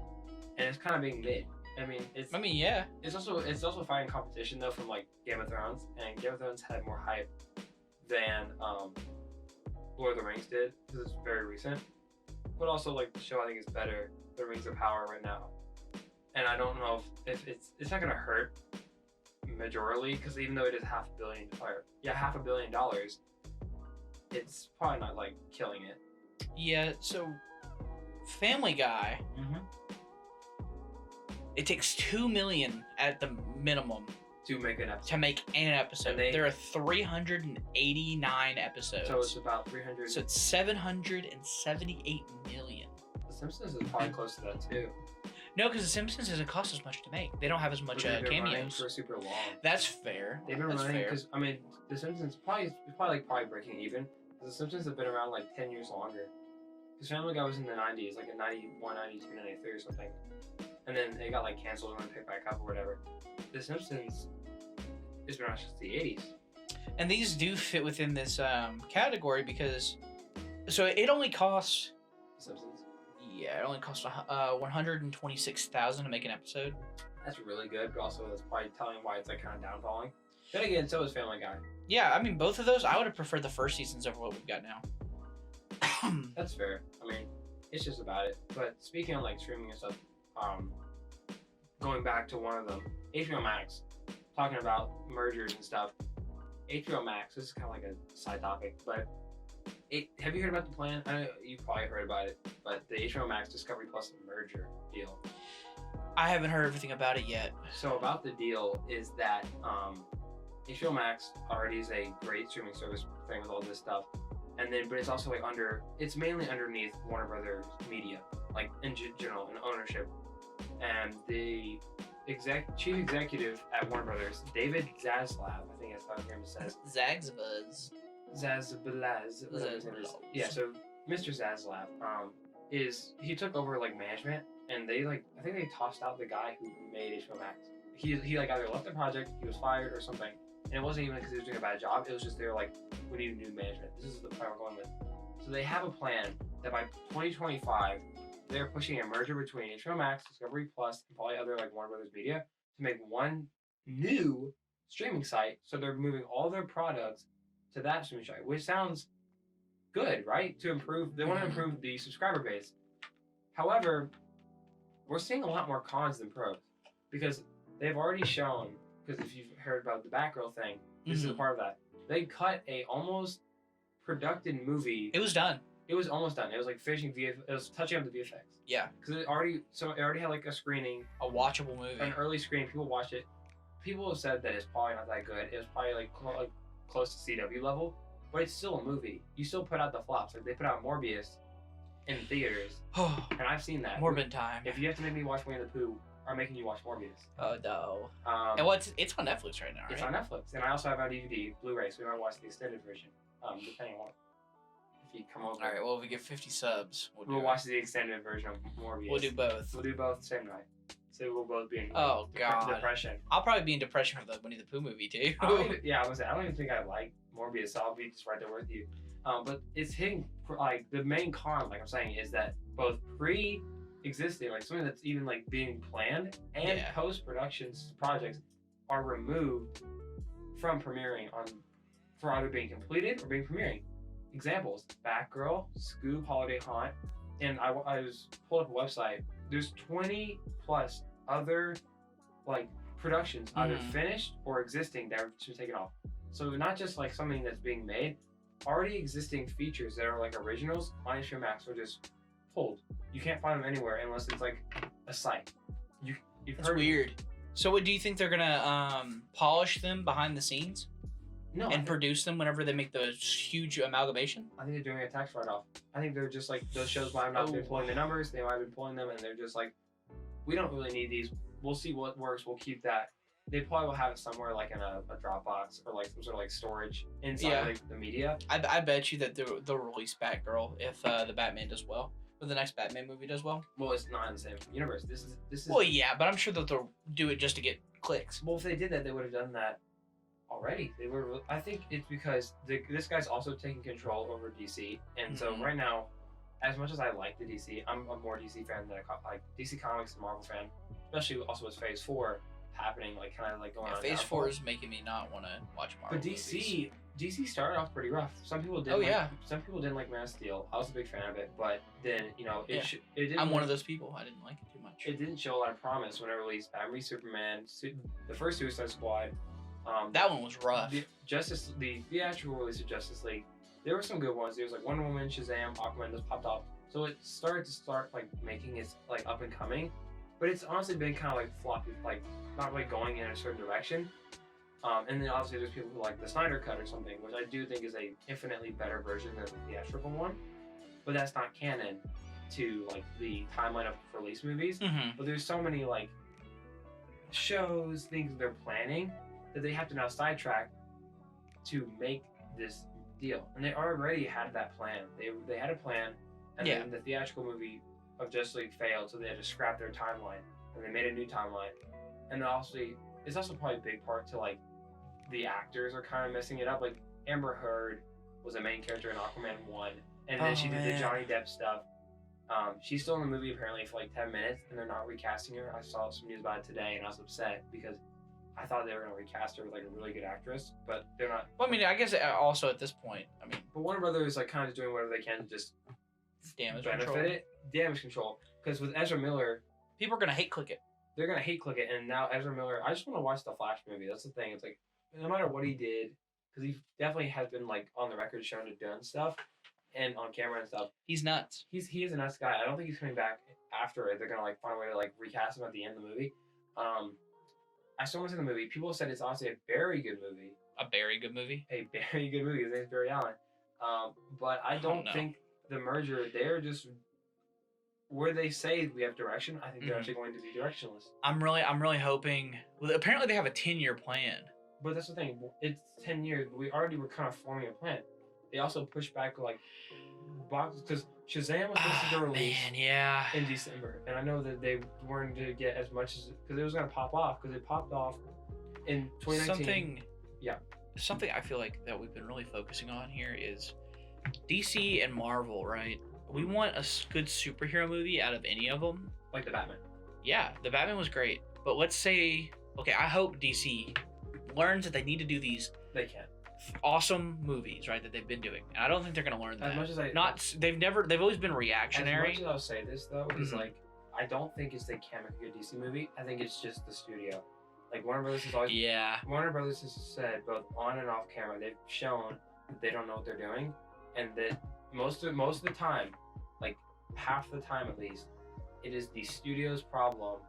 and it's kind of being mid. I mean, yeah. It's also fighting competition though from like Game of Thrones, and Game of Thrones had more hype than Lord of the Rings did because it's very recent. But also like the show I think is better. The Rings of Power right now, and I don't know if it's not gonna hurt majorly because even though it is $500 million, it's probably not like killing it. Yeah. So Family Guy. Mm-hmm. It takes $2 million at the minimum to make an episode. There are 389 episodes. So it's about 300. So it's 778 million. The Simpsons is probably close to that too. No, because The Simpsons doesn't cost as much to make. They don't have as much cameos. For super long. That's fair. They've been running because I mean, The Simpsons probably breaking even. The Simpsons have been around like 10 years longer. Because Family Guy was in the 90s, like in 91, 92, 93 or something. And then it got like canceled and then picked back up or whatever. The Simpsons has been around since the 80s. And these do fit within this category because, so it only costs. The Simpsons. Yeah, it only costs $126,000 to make an episode. That's really good, but also that's probably telling why it's like kind of downfalling. Then again, so is Family Guy. Yeah, I mean both of those. I would have preferred the first seasons over what we've got now. That's fair. I mean, it's just about it. But speaking of like streaming and stuff. Going back to one of them, HBO Max, talking about mergers and stuff. HBO Max, this is kind of like a side topic, but have you heard about the plan? I know you probably heard about it, but the HBO Max Discovery Plus merger deal. I haven't heard everything about it yet. So about the deal is that HBO Max already is a great streaming service thing with all this stuff, and then but it's also like it's mainly underneath Warner Brothers Media, like in general in ownership, and the chief executive at Warner Brothers, David Zaslav, I think that's how his name says. Zagbuzz. Zablaz, whatever his name is. Yeah, so Mr. Zaslav, he took over like management, and they like I think they tossed out the guy who made HBO Max. He like either left the project, he was fired or something, and it wasn't even because he was doing a bad job. It was just they were like, we need new management. This is the plan we're going with. So they have a plan that by 2025 they're pushing a merger between HBO Max, Discovery Plus, and probably other like Warner Brothers Media to make one new streaming site. So they're moving all their products to that streaming site, which sounds good, right? They want to improve the subscriber base. However, we're seeing a lot more cons than pros because they've already shown. Because if you've heard about the Batgirl thing, this is a part of that. They cut a almost produced movie. It was done. It was almost done. It was like finishing It was touching up the VFX. Yeah. Because it already had like a screening, a watchable movie, an early screening. People watched it. People have said that it's probably not that good. It was probably like close to CW level, but it's still a movie. You still put out the flops. Like they put out Morbius in theaters, and I've seen that. Morbid time. If you have to make me watch Winnie the Pooh, I'm making you watch Morbius. Oh no. And it's on Netflix right now, right? It's on Netflix, and I also have it on DVD, Blu-ray, so we might watch the extended version. Depending on if you come over. All right. Well, if we get 50 subs, we'll watch the extended version of Morbius. We'll do both. We'll do both the same night. So we'll both be in depression. I'll probably be in depression for the Winnie the Pooh movie too. I don't even think I like Morbius, so I'll be just right there with you. But it's hitting like the main con, like I'm saying, is that both pre-existing, like something that's even like being planned and post-production projects are removed from premiering for either being completed or being premiering. Examples: Batgirl, Scoob, Holiday Haunt, and I was pulled up a website. There's 20 plus other like productions either finished or existing that are taken off. So not just like something that's being made, already existing features that are like originals on HBO Max are just pulled. You can't find them anywhere unless it's like a site. It's weird. So what do you think they're gonna polish them behind the scenes? No. And produce them whenever they make the huge amalgamation? I think they're doing a tax write-off. I think they're just like, those shows might have not been pulling the numbers, they might have been pulling them, and they're just like, we don't really need these. We'll see what works, we'll keep that. They probably will have it somewhere like in a Dropbox or like some sort of like storage inside like the media. I bet you that they'll release Batgirl if the Batman does well. Or the next Batman movie does well. Well, it's not in the same universe. This is. Well, yeah, but I'm sure that they'll do it just to get clicks. Well, if they did that, they would have done that already. They were. I think it's because this guy's also taking control over DC, and so right now, as much as I like the DC, I'm a more DC fan than I like DC Comics and Marvel fan, especially also with Phase 4 happening, like kind of like going on. Phase 4 is making me not want to watch Marvel. But DC started off pretty rough. Some people did. Some people didn't like Man of Steel. I was a big fan of it, but then it didn't. I'm one of those people. I didn't like it too much. It didn't show a lot of promise when it released Batman v Superman, the first Suicide Squad. That one was rough. The theatrical release of Justice League, there were some good ones. There was like Wonder Woman, Shazam, Aquaman just popped off. So it started like making its like up and coming, but it's honestly been kind of like floppy, like not really going in a certain direction. And then obviously there's people who like the Snyder Cut or something, which I do think is a infinitely better version than the theatrical one, but that's not canon to like the timeline of release movies. But there's so many like shows, things they're planning that they have to now sidetrack to make this deal, and they already had that plan. They had a plan, and then the theatrical movie of Justice League failed, so they had to scrap their timeline, and they made a new timeline. And then it's also probably a big part to like the actors are kind of messing it up. Like Amber Heard was a main character in Aquaman 1, and then she did the Johnny Depp stuff. She's still in the movie apparently for like 10 minutes, and they're not recasting her. I saw some news about it today, and I was upset because I thought they were going to recast her with like a really good actress, but they're not. Well, I mean, I guess also at this point, but Warner Brothers is like kind of doing whatever they can to just damage control. Because with Ezra Miller, people are going to hate click it. They're going to hate click it, and now Ezra Miller, I just want to watch the Flash movie. That's the thing. It's like, no matter what he did, because he definitely has been like on the record shown to done stuff, and on camera and stuff. He's nuts. He is a nuts guy. I don't think he's coming back after it. They're gonna like find a way to like recast him at the end of the movie. I still want to see the movie. People said it's honestly a very good movie. A very good movie. A very good movie. His name's Barry Allen. But I don't think the merger. They're just where they say we have direction. I think they're actually going to be directionless. I'm really hoping. Well, apparently they have a 10-year plan. But that's the thing. It's 10 years. But we already were kind of forming a plan. They also pushed back like boxes because Shazam was supposed to release in December, and I know that they weren't to get as much as because it was gonna pop off because it popped off in 2019. Something I feel like that we've been really focusing on here is DC and Marvel, right? We want a good superhero movie out of any of them. Like the Batman. Yeah, the Batman was great, but let's say, okay, I hope DC learns that they need to do these. They can. Awesome movies, right, that they've been doing. And I don't think they're going to learn that. As much as they've always been reactionary. As much as I'll say this though, is like I don't think it's they can't make a good DC movie. I think it's just the studio. Like Warner Brothers has always Warner Brothers has said both on and off camera they've shown that they don't know what they're doing, and that most of the time, like half the time at least, it is the studio's problem.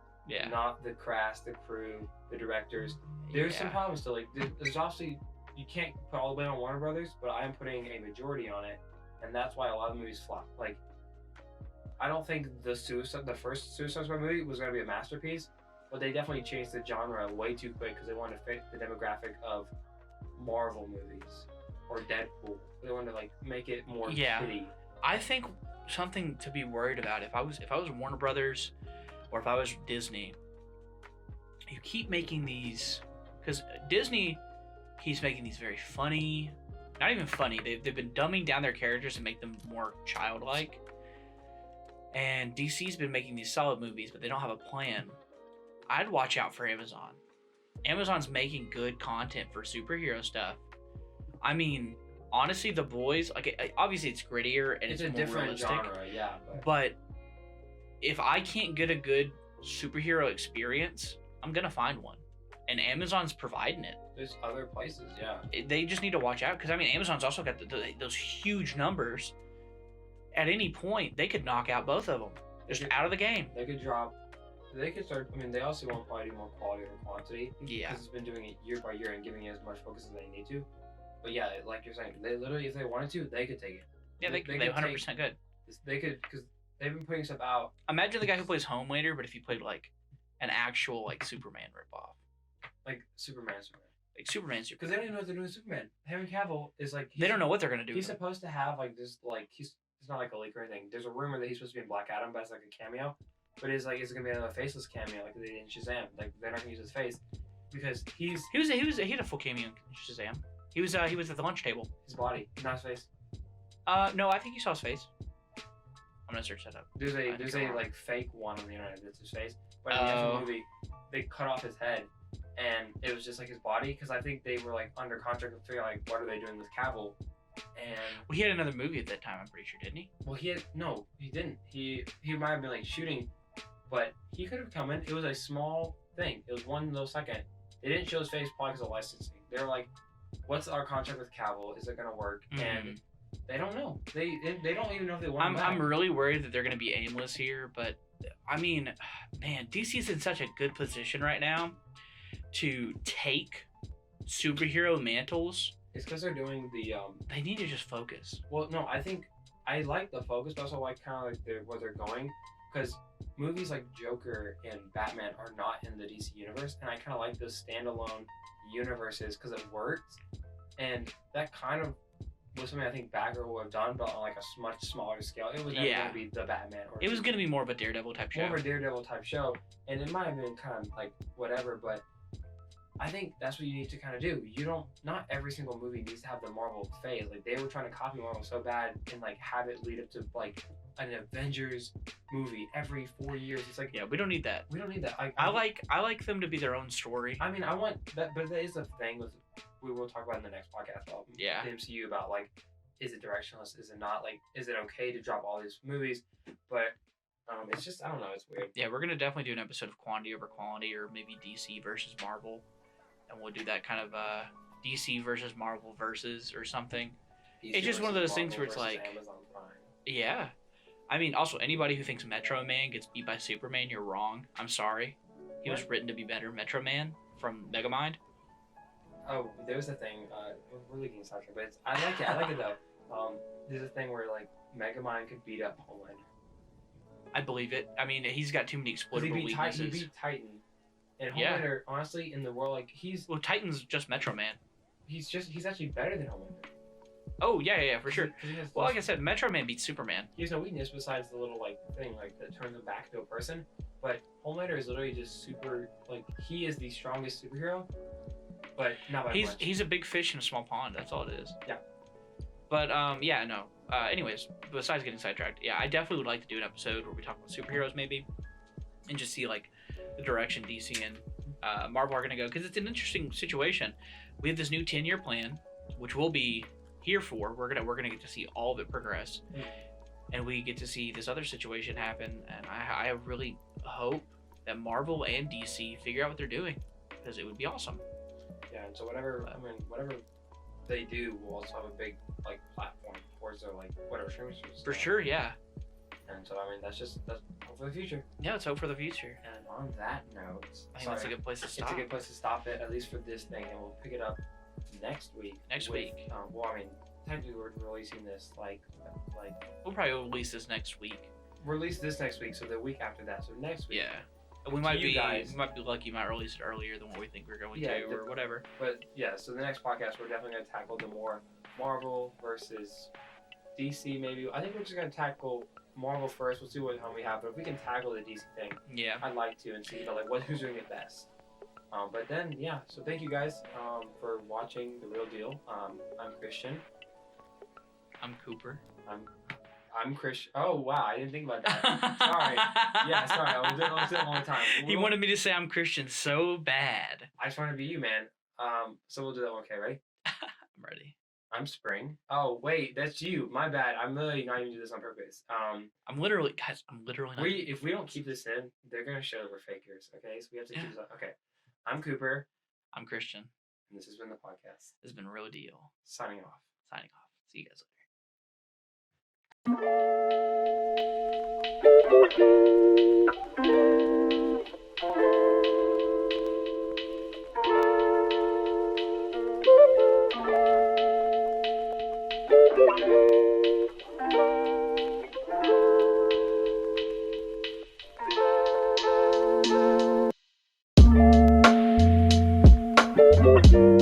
Not the cast, the crew, the directors. There's some problems still. Like there's obviously. You can't put all the blame on Warner Brothers, but I am putting a majority on it, and that's why a lot of movies flop. Like, I don't think the first Suicide Squad movie was going to be a masterpiece, but they definitely changed the genre way too quick because they wanted to fit the demographic of Marvel movies or Deadpool. They wanted to like make it more kiddie. I think something to be worried about if I was Warner Brothers or if I was Disney, you keep making these because Disney. He's making these very funny, not even funny. They've been dumbing down their characters and make them more childlike. And DC's been making these solid movies, but they don't have a plan. I'd watch out for Amazon. Amazon's making good content for superhero stuff. I mean, honestly, The Boys, like obviously it's grittier and it's a more different realistic, genre, But if I can't get a good superhero experience, I'm gonna find one. And Amazon's providing it. There's other places, They just need to watch out because I mean, Amazon's also got those huge numbers. At any point, they could knock out both of them. Just out of the game. They could drop. They could start. I mean, they also want to probably do more quality over quantity. Yeah. Because it's been doing it year by year and giving it as much focus as they need to. But yeah, like you're saying, they literally, if they wanted to, they could take it. Yeah, they 100% could. They could because they've been putting stuff out. Imagine the guy who plays Homelander, but if he played like an actual like Superman ripoff. Like Superman. Like Superman. Because they don't even know what they're doing with Superman. Henry Cavill is like... They don't know what they're going to do. He's supposed to have like this, like, it's not like a leak or anything. There's a rumor that he's supposed to be in Black Adam, but it's like a cameo. But it's like, it's going to be another faceless cameo like they did in Shazam. Like, they're not going to use his face. Because he had a full cameo in Shazam. He was at the lunch table. His body, not his face. No, I think you saw his face. I'm gonna search that up. There's a like fake one on the internet that's his face. But in the actual movie, they cut off his head. And it was just like his body, because I think they were like under contract to figure out like what are they doing with Cavill, and he had another movie at that time. I'm pretty sure, didn't he? Well, he didn't. He might have been like shooting, but he could have come in. It was a small thing. It was 1 little second. They didn't show his face probably because of licensing. They were like, "What's our contract with Cavill? Is it gonna work?" And they don't know. They don't even know if they want. I'm really worried that they're gonna be aimless here, but I mean, man, DC's in such a good position right now to take superhero mantles. It's because they're doing the They need to just focus. Well, no, I think I like the focus, but also like kind of like where they're going, because movies like Joker and Batman are not in the DC universe, and I kind of like those standalone universes because it worked, and that kind of was something I think Batgirl would have done, but on like a much smaller scale. It was never going to be the Batman. Or it was going to be more of a Daredevil type show. More of a Daredevil type show, and it might have been kind of like whatever, but I think that's what you need to kind of do. Not every single movie needs to have the Marvel phase. Like, they were trying to copy Marvel so bad and like have it lead up to like an Avengers movie every 4 years. It's like, yeah, we don't need that. We don't need that. I like them to be their own story. I mean, I want that, but that is the thing with, we will talk about in the next podcast about the MCU, about like, is it directionless? Is it not? Like, is it okay to drop all these movies? But it's just, I don't know, it's weird. Yeah, we're gonna definitely do an episode of quantity over quality, or maybe DC versus Marvel. And we'll do that kind of DC versus Marvel versus or something. It's just one of those things where it's like, Amazon Prime. Yeah. I mean, also, anybody who thinks Metro Man gets beat by Superman, you're wrong. I'm sorry. He was written to be better. Metro Man from Megamind. Oh, there was a thing. We're leaking sidetrack, but I like it. I like it though. There's a thing where like Megamind could beat up Homelander. I believe it. I mean, he's got too many exploitable weaknesses. He beat Titan, and Homelander, honestly, in the world, like Titan's just Metro Man. He's actually better than Homelander. Oh yeah, for sure. Well, like I said, Metro Man beats Superman. He has no weakness besides the little like thing like that turns him back to a person. But Homelander is literally just super. Like he is the strongest superhero, but not by much. He's a big fish in a small pond. That's all it is. Yeah. But yeah, no. Anyways, besides getting sidetracked, yeah, I definitely would like to do an episode where we talk about superheroes maybe, and just see like the direction DC and Marvel are gonna go, because it's an interesting situation. We have this new 10-year plan, which we'll be here for. We're gonna get to see all of it progress, and we get to see this other situation happen. And I really hope that Marvel and DC figure out what they're doing, because it would be awesome. Yeah, and so whatever they do will also have a big like platform towards their like whatever streaming service. For sure, yeah. And so I mean that's hope for the future. Yeah, let's hope for the future. And on that note, I think that's a good place to stop. It's a good place to stop it, at least for this thing, and we'll pick it up next week. Well, I mean, technically we're releasing this like we'll probably release this next week. Release this next week, so the week after that. So next week. Yeah. We might be lucky. Might release it earlier than what we think we're going to, or whatever. But yeah, so the next podcast we're definitely going to tackle the more Marvel versus DC. Maybe I think we're just going to tackle Marvel first. We'll see what time we have. But if we can tackle the DC thing, yeah, I'd like to, and see who's doing it best. But then yeah, so thank you guys for watching The Real Deal. I'm Christian. I'm Cooper. I'm Christian. Oh wow, I didn't think about that. Sorry. Yeah, sorry. I was doing it all the time. He wanted me to say I'm Christian so bad. I just want to be you, man. So we'll do that one. Okay, ready? I'm ready. I'm Spring. Oh wait, that's you. My bad. I'm literally not even doing this on purpose. I'm literally not. If we don't keep this in, they're gonna show we're fakers. Okay, so we have to keep this up. Okay. I'm Cooper. I'm Christian. And this has been the podcast. This has been Real Deal. Signing off. See you guys later. Thank you.